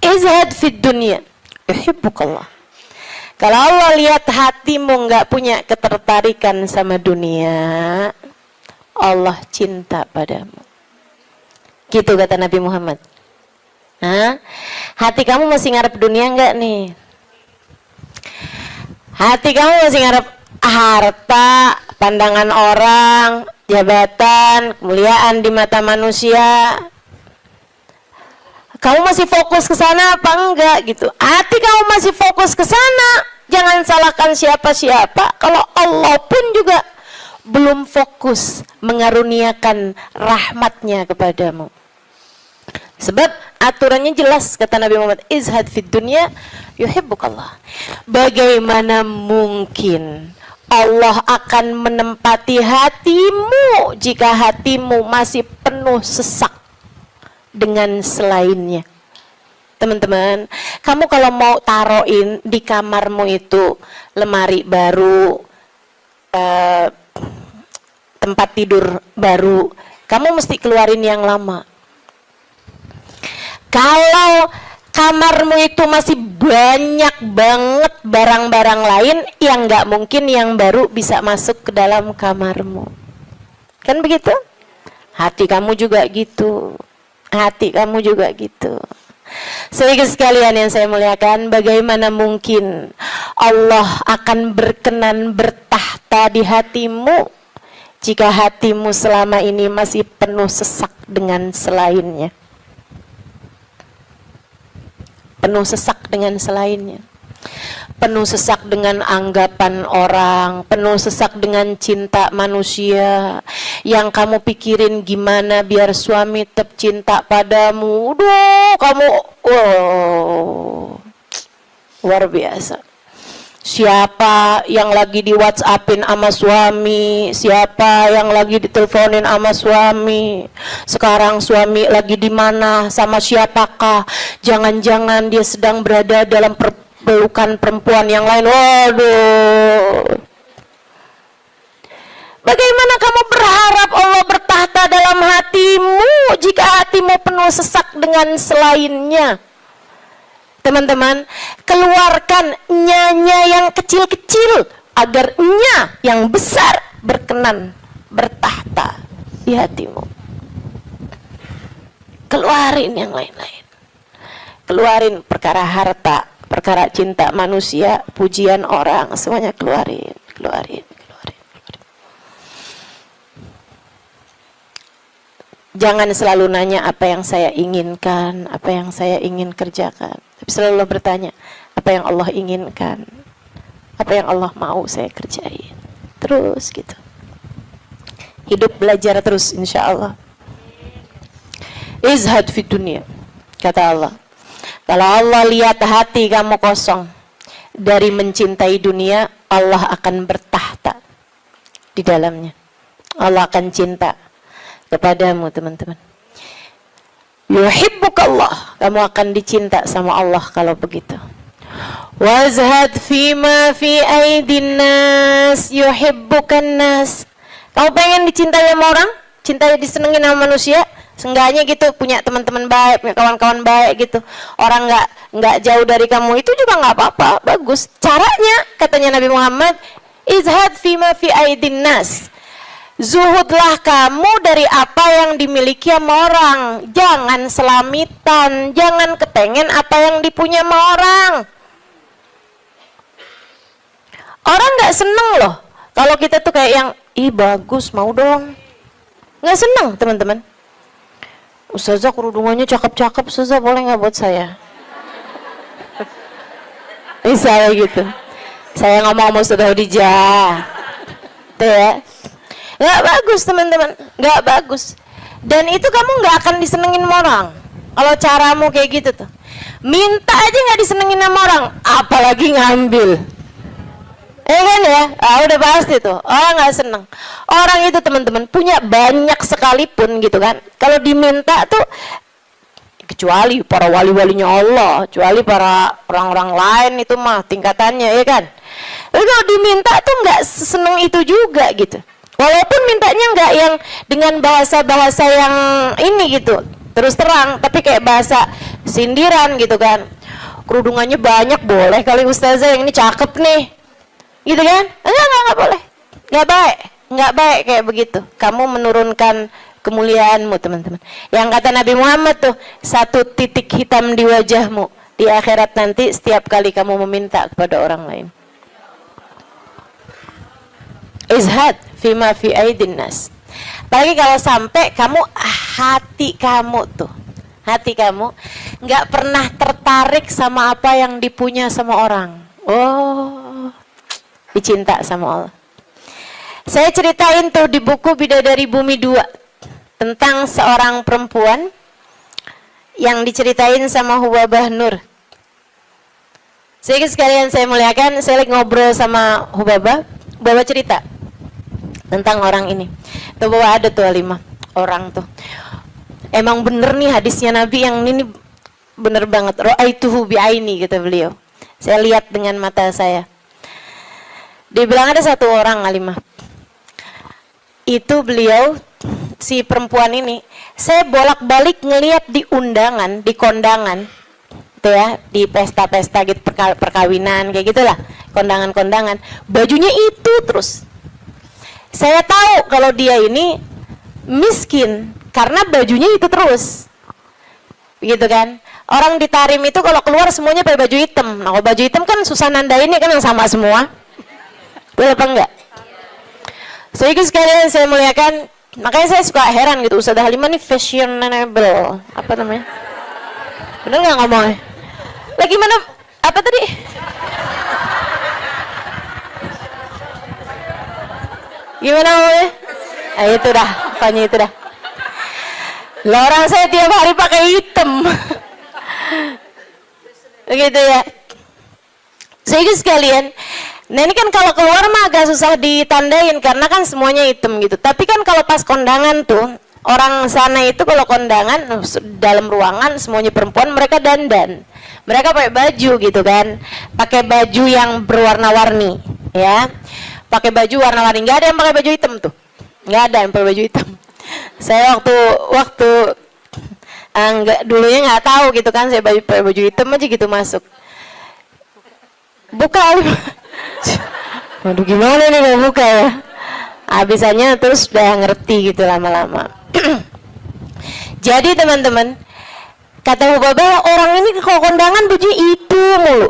Izhad fid dunya, yuhibbukallah. Kalau Allah lihat hatimu nggak punya ketertarikan sama dunia, Allah cinta padamu. Gitu kata Nabi Muhammad. Hah? Hati kamu masih ngarep dunia nggak nih? Hati kamu masih ngarep harta, pandangan orang, jabatan, kemuliaan di mata manusia? Kamu masih fokus ke sana apa enggak gitu? Hati kamu masih fokus ke sana, jangan salahkan siapa-siapa. Kalau Allah pun juga belum fokus mengaruniakan rahmatnya kepadamu. Sebab aturannya jelas, kata Nabi Muhammad, izhad fid dunya yuhibbukallah. Bagaimana mungkin Allah akan menempati hatimu jika hatimu masih penuh sesak dengan selainnya? Teman-teman, kamu kalau mau taruhin di kamarmu itu lemari baru, tempat tidur baru, kamu mesti keluarin yang lama. Kalau kamarmu itu masih banyak banget barang-barang lain, yang nggak mungkin yang baru bisa masuk ke dalam kamarmu. Kan begitu? Hati kamu juga gitu. Hati kamu juga gitu. Saudara sekalian yang saya muliakan, bagaimana mungkin Allah akan berkenan bertahta di hatimu jika hatimu selama ini masih penuh sesak dengan selainnya? Penuh sesak dengan selainnya, penuh sesak dengan anggapan orang, penuh sesak dengan cinta manusia. Yang kamu pikirin gimana biar suami tetap cinta padamu. Duh, kamu luar biasa. Siapa yang lagi di WhatsAppin sama suami, siapa yang lagi diteleponin sama suami, sekarang suami lagi di mana, sama siapakah, jangan-jangan dia sedang berada dalam pelukan perempuan yang lain. Waduh, bagaimana kamu berharap Allah bertahta dalam hatimu jika hatimu penuh sesak dengan selainnya. Teman-teman, keluarkan nya yang kecil-kecil agar nya yang besar berkenan bertahta di hatimu. Keluarin yang lain-lain. Keluarin perkara harta, perkara cinta manusia, pujian orang, semuanya keluarin. Jangan selalu nanya apa yang saya inginkan, apa yang saya ingin kerjakan. Tapi selalu bertanya, apa yang Allah inginkan, apa yang Allah mau saya kerjain. Terus gitu. Hidup belajar terus insya Allah. Izhad fi dunia, kata Allah. Kalau Allah lihat hati kamu kosong dari mencintai dunia, Allah akan bertahta di dalamnya. Allah akan cinta kepadamu, teman-teman. Yuhibbukallah, kamu akan dicinta sama Allah kalau begitu. Wazhad fima fi aidin nas yuhibbukan nas. Kamu pengen dicintai sama orang, cintai disenengin sama manusia, seenggaknya gitu punya teman-teman baik, punya kawan-kawan baik gitu. Orang nggak jauh dari kamu itu juga nggak apa-apa, bagus. Caranya katanya Nabi Muhammad, izhad fima fi aidin nas. Zuhudlah kamu dari apa yang dimiliki sama orang. Jangan selamitan, jangan kepengen apa yang dipunya sama orang. Orang nggak seneng loh kalau kita tuh kayak yang ih bagus, mau dong. Nggak seneng, teman-teman. Ustazah kerudungannya cakep-cakep, Ustazah boleh nggak buat saya? Misalnya gitu. Saya ngomong sama Ustazah Khadijah. Tuh ya. Nggak bagus, teman-teman. Nggak bagus. Dan itu kamu nggak akan disenengin sama orang kalau caramu kayak gitu tuh. Minta aja nggak disenengin sama orang, apalagi ngambil. Kan ya? Udah pasti tuh orang nggak seneng. Orang itu, teman-teman, punya banyak sekalipun gitu kan, kalau diminta tuh, kecuali para wali-walinya Allah, kecuali para orang-orang lain itu mah tingkatannya, ya kan. Tapi kalau diminta tuh nggak seneng itu juga gitu. Walaupun mintanya nggak yang dengan bahasa-bahasa yang ini gitu, terus terang, tapi kayak bahasa sindiran gitu kan. Kerudungannya banyak, boleh kali Ustazah, yang ini cakep nih, gitu kan? Enggak boleh, nggak baik kayak begitu. Kamu menurunkan kemuliaanmu, teman-teman. Yang kata Nabi Muhammad tuh, 1 titik hitam di wajahmu di akhirat nanti setiap kali kamu meminta kepada orang lain. Izhad fima fi aidin nas. Apalagi kalau sampai kamu, hati kamu nggak pernah tertarik sama apa yang dipunya sama orang. Oh, dicinta sama Allah. Saya ceritain tuh di buku Bidadari Bumi 2 tentang seorang perempuan yang diceritain sama Hubabah Nur. Sedikit sekalian saya muliakan, saya lagi ngobrol sama Hubabah cerita tentang orang ini. Tuh bahwa ada tuh 5 orang tuh. Emang bener nih hadisnya Nabi yang ini bener banget. Ra'aituhu bi'aini, kata beliau. Saya lihat dengan mata saya. Dia bilang ada 1 orang alimah. Itu beliau, si perempuan ini, saya bolak-balik ngelihat di undangan, di kondangan, tuh ya, di pesta-pesta gitu, perkawinan kayak gitulah, kondangan-kondangan, bajunya itu terus. Saya tahu kalau dia ini miskin karena bajunya itu terus, gitu kan? Orang di Tarim itu kalau keluar semuanya pakai baju hitam. Nah, kalau baju hitam kan susah nandainnya kan yang sama semua. Betul apa enggak? So itu sekalian saya muliakan. Makanya saya suka heran gitu, Ustazah Halimah nih fashionable, apa namanya? Bener nggak ngomongnya? Lagi mana? Apa tadi? Gimana ngomongnya? Itu dah, pokoknya itu dah. Lah orang saya tiap hari pakai hitam. Begitu ya. So itu sekalian. Nah ini kan kalau keluar mah agak susah ditandain karena kan semuanya hitam gitu. Tapi kan kalau pas kondangan tuh, orang sana itu kalau kondangan dalam ruangan semuanya perempuan, mereka dandan. Mereka pakai baju gitu kan. Pakai baju yang berwarna-warni, ya. Pakai baju warna-warni. Enggak ada yang pakai baju hitam tuh. Enggak ada yang pakai baju hitam. Saya waktu dulunya nggak tahu gitu kan, saya pakai baju hitam aja gitu masuk. Buka. Waduh, gimana nih mau buka ya? Habisannya terus udah ngerti gitu lama-lama. Jadi teman-teman, kata Hubabah, orang ini kalau kondangan baju itu mulu.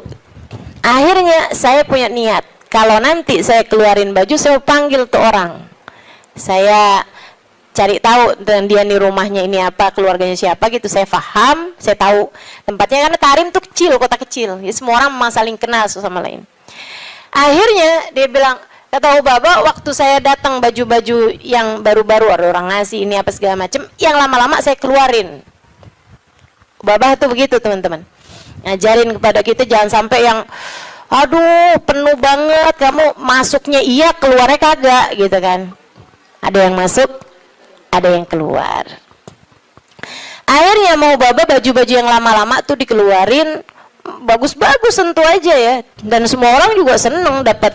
Akhirnya saya punya niat, kalau nanti saya keluarin baju, saya panggil tuh orang. Saya cari tahu dan dia di rumahnya ini apa, keluarganya siapa gitu, saya paham, saya tahu tempatnya, karena Tarim tuh kecil, kota kecil, ya, semua orang memang saling kenal satu sama lain. Akhirnya dia bilang, kata Hubabah, waktu saya datang baju-baju yang baru-baru, ada orang ngasih ini apa segala macam, yang lama-lama saya keluarin. Hubabah tuh begitu teman-teman, ngajarin kepada kita jangan sampai yang aduh penuh banget, kamu masuknya iya keluarnya kagak gitu kan. Ada yang masuk, ada yang keluar. Akhirnya mau Hubabah baju-baju yang lama-lama tuh dikeluarin, bagus-bagus tentu aja ya, dan semua orang juga seneng dapat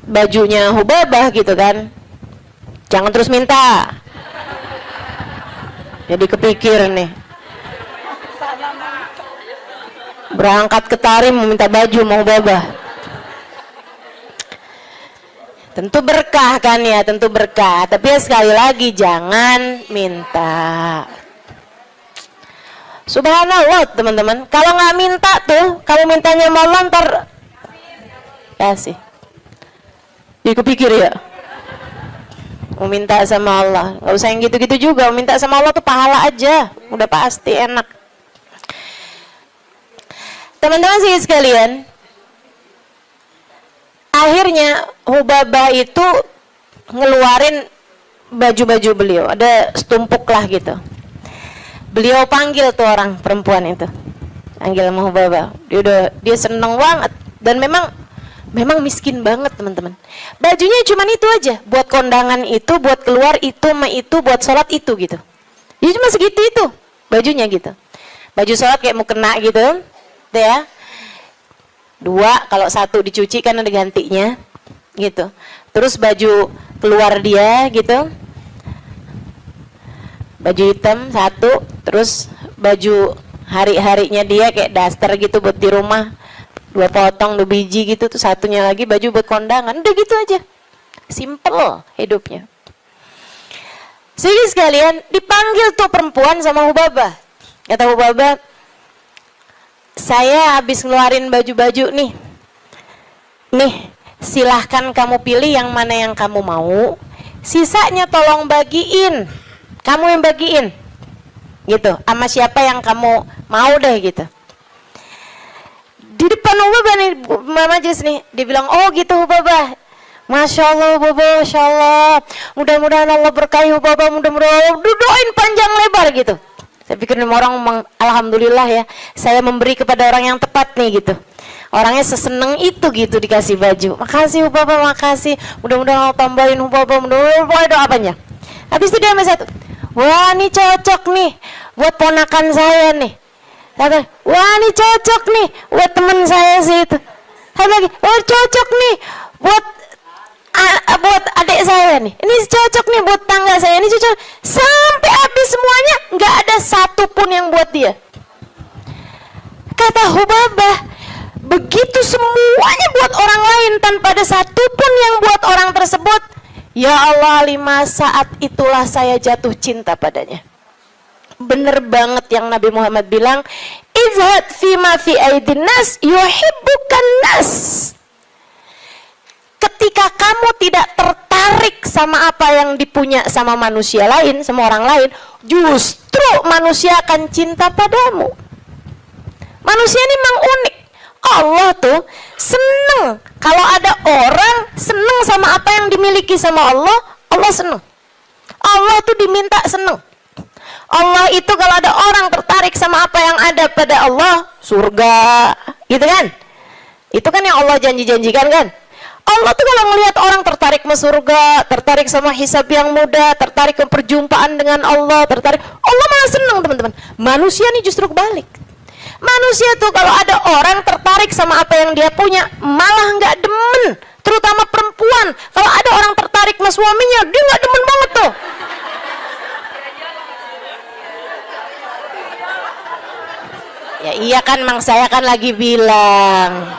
bajunya Hubabah gitu kan. Jangan terus minta, jadi kepikir nih berangkat ke Tarim meminta baju mau Hubabah. Tentu berkah kan ya, tentu berkah. Tapi ya sekali lagi jangan minta. Subhanallah teman-teman, kalau nggak minta tuh, kalau mintanya mau ntar kasih. Jadi kepikir ya, mau minta sama Allah, nggak usah yang gitu-gitu juga. Mau minta sama Allah tuh pahala aja, udah pasti enak. Teman-teman sih sekalian, akhirnya Hubabah itu ngeluarin baju-baju beliau, ada setumpuk lah gitu. Beliau panggil tuh orang perempuan itu, panggil sama Hubabah. Dia seneng banget, dan memang miskin banget teman-teman. Bajunya cuma itu aja, buat kondangan itu, buat keluar itu, buat sholat itu gitu. Jadi cuma segitu itu bajunya gitu. Baju sholat kayak mau kena gitu, tuh ya. 2, kalau 1 dicuci kan ada gantinya gitu. Terus baju keluar dia gitu, baju hitam 1, terus baju hari-harinya dia kayak daster gitu buat di rumah, 2 potong 2 biji gitu, tuh 1-nya lagi baju buat kondangan. Udah gitu aja, simple hidupnya. Jadi sekalian dipanggil tuh perempuan sama Hubabah. Kata Hubabah, saya habis ngeluarin baju-baju nih, silahkan kamu pilih yang mana yang kamu mau, sisanya tolong bagiin, kamu yang bagiin gitu, sama siapa yang kamu mau deh gitu. Di depan Hubabah nih, majlis nih, dia bilang, oh gitu Hubabah, Masya Allah Hubabah, Masya Allah, mudah-mudahan Allah berkahi Hubabah, mudah-mudahan doain panjang lebar gitu. Saya pikir orang alhamdulillah ya, saya memberi kepada orang yang tepat nih gitu. Orangnya seseneng itu gitu dikasih baju. Makasih Hubabah, makasih. Mudah-mudahan Allah tambahin Hubabah, mudah-mudahan doa apanya. Habis itu dia sama 1. Wah, ini cocok nih buat ponakan saya nih. Kata, wah ini cocok nih buat teman saya sih itu. Kata lagi, wah cocok nih buat adik saya nih, ini cocok nih buat tangga saya, ini cocok. Sampai habis semuanya, nggak ada satupun yang buat dia. Kata Hubabah, begitu semuanya buat orang lain tanpa ada satupun yang buat orang tersebut, ya Allah, 5 saat itulah saya jatuh cinta padanya. Bener banget yang Nabi Muhammad bilang, izhad fima fi aidin nas yuhibbukan nas. Ketika kamu tidak tertarik sama apa yang dipunya sama manusia lain, sama orang lain, justru manusia akan cinta padamu. Manusia ini memang unik. Allah tuh seneng kalau ada orang seneng sama apa yang dimiliki sama Allah, Allah seneng. Allah tuh diminta seneng. Allah itu kalau ada orang tertarik sama apa yang ada pada Allah, surga, gitu kan? Itu kan yang Allah janji-janjikan kan? Allah tuh kalau melihat orang tertarik ke surga, tertarik sama hisab yang mudah, tertarik ke perjumpaan dengan Allah, Allah malah seneng teman-teman. Manusia nih justru kebalik. Manusia tuh kalau ada orang tertarik sama apa yang dia punya, malah nggak demen, terutama perempuan. Kalau ada orang tertarik sama suaminya, dia nggak demen banget tuh. Ya iya kan, Mang, saya kan lagi bilang.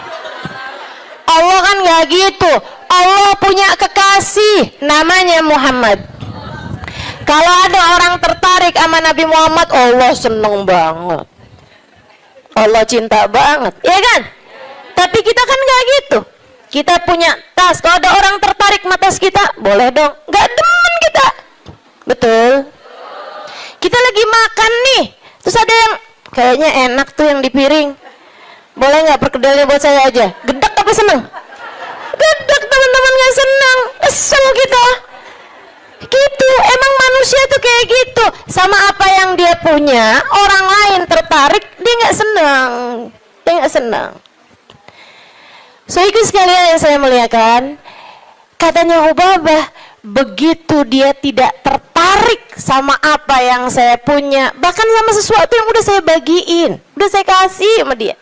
Allah kan nggak gitu. Allah punya kekasih namanya Muhammad. Kalau ada orang tertarik sama Nabi Muhammad, Allah seneng banget. Allah cinta banget, ya kan? Tapi kita kan nggak gitu. Kita punya tas. Kalau ada orang tertarik sama tas kita, boleh dong. Nggak demen kita. Betul. Kita lagi makan nih, terus ada yang kayaknya enak tuh yang di piring. Boleh nggak perkedelnya buat saya aja? Gedek apa seneng? Gedek, teman-teman, nggak seneng. Kesel kita. Gitu, emang manusia tuh kayak gitu. Sama apa yang dia punya, orang lain tertarik, dia nggak senang. Dia nggak senang. So itu sekalian yang saya muliakan, katanya Ubabah, begitu dia tidak tertarik sama apa yang saya punya, bahkan sama sesuatu yang udah saya bagiin, udah saya kasih sama dia,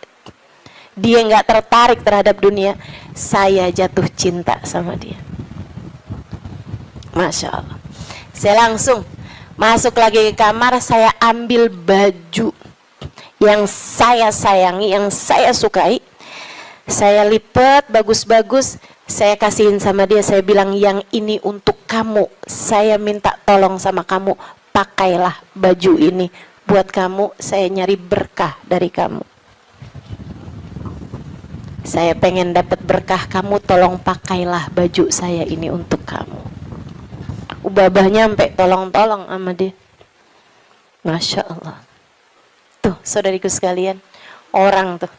dia nggak tertarik terhadap dunia, saya jatuh cinta sama dia. Masya Allah. Saya langsung masuk lagi ke kamar, saya ambil baju yang saya sayangi, yang saya sukai, saya lipat bagus-bagus, saya kasihin sama dia. Saya bilang, yang ini untuk kamu, saya minta tolong sama kamu, pakailah baju ini buat kamu, saya nyari berkah dari kamu, saya pengen dapat berkah, kamu tolong pakailah baju saya ini untuk kamu. Ubabah nyampe tolong-tolong sama dia. Masya Allah. Tuh saudariku sekalian, orang tuh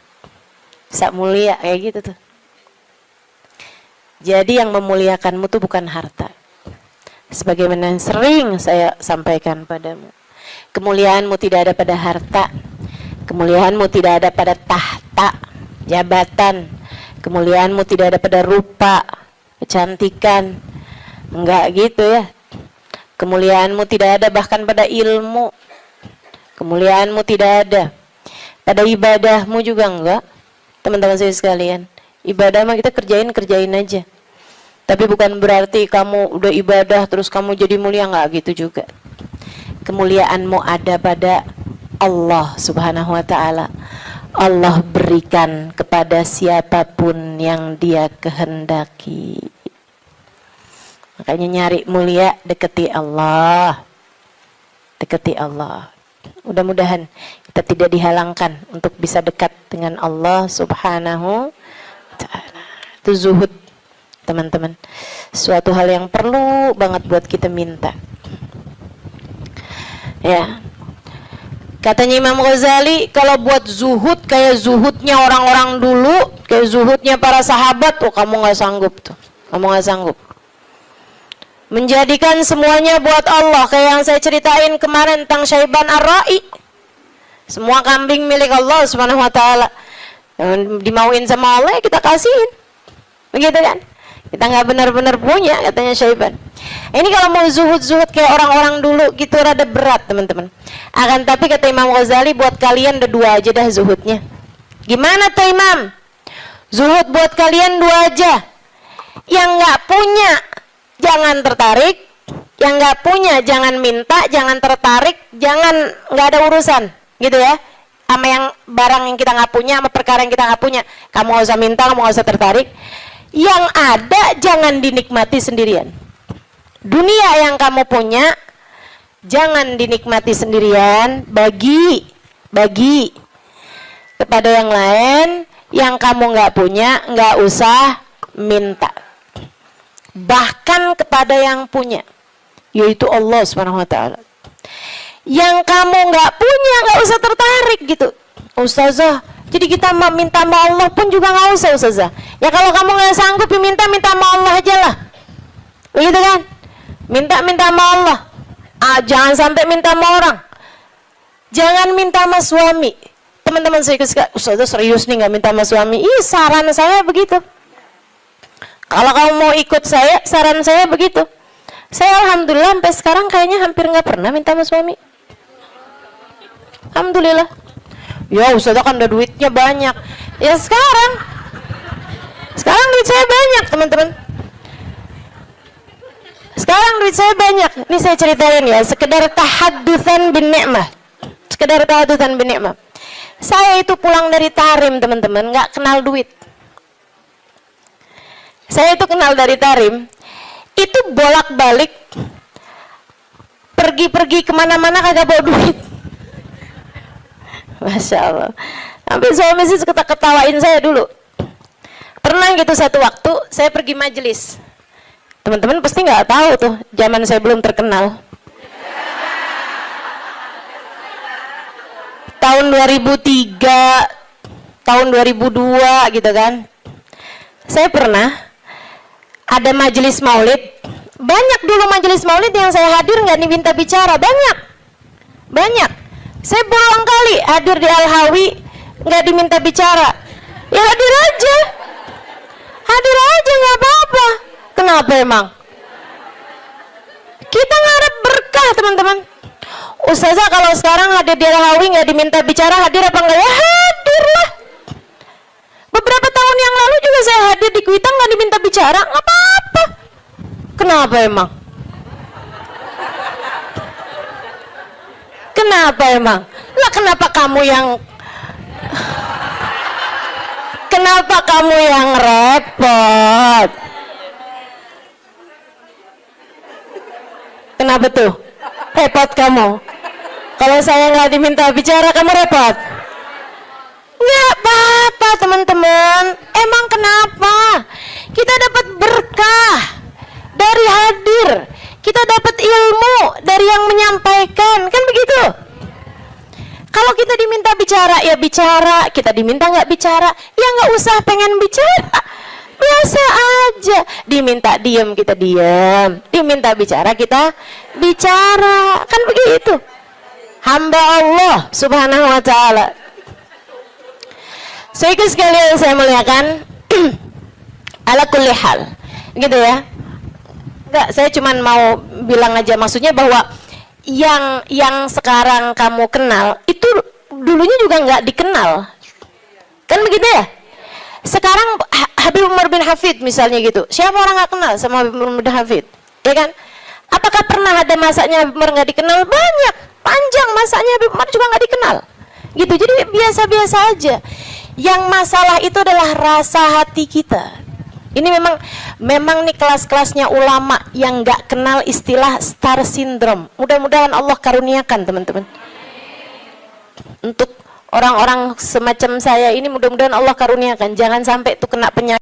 bisa mulia kayak gitu tuh. Jadi yang memuliakanmu tuh bukan harta. Sebagaimana yang sering saya sampaikan padamu, kemuliaanmu tidak ada pada harta, kemuliaanmu tidak ada pada tahta, jabatan, kemuliaanmu tidak ada pada rupa, kecantikan. Enggak gitu ya. Kemuliaanmu tidak ada bahkan pada ilmu. Kemuliaanmu tidak ada pada ibadahmu juga enggak. Teman-teman saya sekalian, ibadah mah kita kerjain aja. Tapi bukan berarti kamu udah ibadah terus kamu jadi mulia, enggak gitu juga. Kemuliaanmu ada pada Allah Subhanahu wa taala. Allah berikan kepada siapapun yang Dia kehendaki. Makanya nyari mulia, deketi Allah. Deketi Allah. Mudah-mudahan kita tidak dihalangkan untuk bisa dekat dengan Allah Subhanahu wa ta'ala. Itu zuhud, teman-teman. Suatu hal yang perlu banget buat kita minta. Ya. Katanya Imam Ghazali, kalau buat zuhud kayak zuhudnya orang-orang dulu, kayak zuhudnya para sahabat, oh kamu nggak sanggup tuh. Kamu nggak sanggup. Menjadikan semuanya buat Allah, kayak yang saya ceritain kemarin tentang Syaiban Ar-Ra'i. Semua kambing milik Allah Subhanahu wa taala. Yang dimauin sama Allah kita kasihin. Begitu kan? Kita nggak benar-benar punya, katanya Syaiban. Ini kalau mau zuhud-zuhud kayak orang-orang dulu gitu rada berat, teman-teman. Akan tapi kata Imam Ghazali, buat kalian ada dua aja dah zuhudnya. Gimana tuh Imam? Zuhud buat kalian dua aja. Yang nggak punya jangan tertarik, yang nggak punya jangan minta, jangan tertarik, jangan nggak ada urusan, gitu ya. Sama yang barang yang kita nggak punya, sama perkara yang kita nggak punya, kamu nggak usah minta, kamu nggak usah tertarik. Yang ada jangan dinikmati sendirian. Dunia yang kamu punya jangan dinikmati sendirian, bagi kepada yang lain. Yang kamu nggak punya nggak usah minta. Bahkan kepada yang punya, yaitu Allah Subhanahu wa taala. Yang kamu nggak punya nggak usah tertarik gitu. Ustazah, jadi kita minta sama Allah pun juga nggak usah, Ustazah. Ya kalau kamu nggak sanggup minta sama Allah aja lah. Begitu kan? Minta sama Allah. Jangan sampai minta sama orang. Jangan minta sama suami. Teman-teman saya suka, Ustazah serius nih nggak minta sama suami. Ih, saran saya begitu. Kalau kamu mau ikut saya, saran saya begitu. Saya alhamdulillah sampai sekarang kayaknya hampir nggak pernah minta sama suami. Alhamdulillah. Ya Ustazah kan udah duitnya banyak. Ya sekarang Sekarang duit saya banyak, teman-teman. Sekarang duit saya banyak. Ini saya ceritain ya, sekedar tahaddusan bin ni'mah. Sekedar tahaddusan bin ni'mah. Saya itu pulang dari Tarim, teman-teman, nggak kenal duit. Saya itu kenal dari Tarim, itu bolak-balik, pergi-pergi kemana-mana kagak bawa duit. Masya Allah. Sampai suami sih ketawain saya dulu. Pernah gitu satu waktu, saya pergi majelis. Teman-teman pasti nggak tahu tuh, zaman saya belum terkenal. Tahun 2003, tahun 2002 gitu kan. Saya pernah ada majelis maulid. Banyak dulu majelis maulid yang saya hadir nggak diminta bicara, banyak. Saya berulang kali hadir di Al-Hawi nggak diminta bicara. Ya hadir aja nggak apa-apa. Kenapa emang? Kita ngarep berkah, teman-teman. Ustazah kalau sekarang hadir di Al-Hawi nggak diminta bicara, hadir apa enggak? Ya hadir lah. Beberapa tahun yang lalu juga saya hadir di Kuitang nggak diminta bicara, nggak apa-apa. Kenapa emang? Kenapa emang? Lah kenapa kamu yang repot? Kenapa tuh? Repot kamu? Kalau saya nggak diminta bicara, kamu repot? Nggak apa-apa, teman-teman. Emang kenapa? Kita dapat berkah dari hadir. Kita dapat ilmu dari yang menyampaikan. Kan begitu? Kalau kita diminta bicara, ya bicara. Kita diminta nggak bicara, ya nggak usah pengen bicara. Biasa aja. Diminta diam, kita diam. Diminta bicara, kita bicara. Kan begitu. Hamba Allah subhanahu wa ta'ala. Saudara sekalian saya muliakan, ala kulli hal, gitu ya. Enggak, saya cuma mau bilang aja, maksudnya bahwa yang sekarang kamu kenal itu dulunya juga nggak dikenal, kan begitu ya. Sekarang Habib Umar bin Hafid misalnya gitu, siapa orang nggak kenal sama Habib Umar bin Hafid, ya kan? Apakah pernah ada masanya Habib Umar nggak dikenal? Banyak, panjang masanya Habib Umar juga nggak dikenal, gitu. Jadi biasa-biasa aja. Yang masalah itu adalah rasa hati kita. Ini memang nih kelas-kelasnya ulama yang nggak kenal istilah star syndrome. Mudah-mudahan Allah karuniakan, teman-teman. Untuk orang-orang semacam saya ini mudah-mudahan Allah karuniakan. Jangan sampai tuh kena penyakit.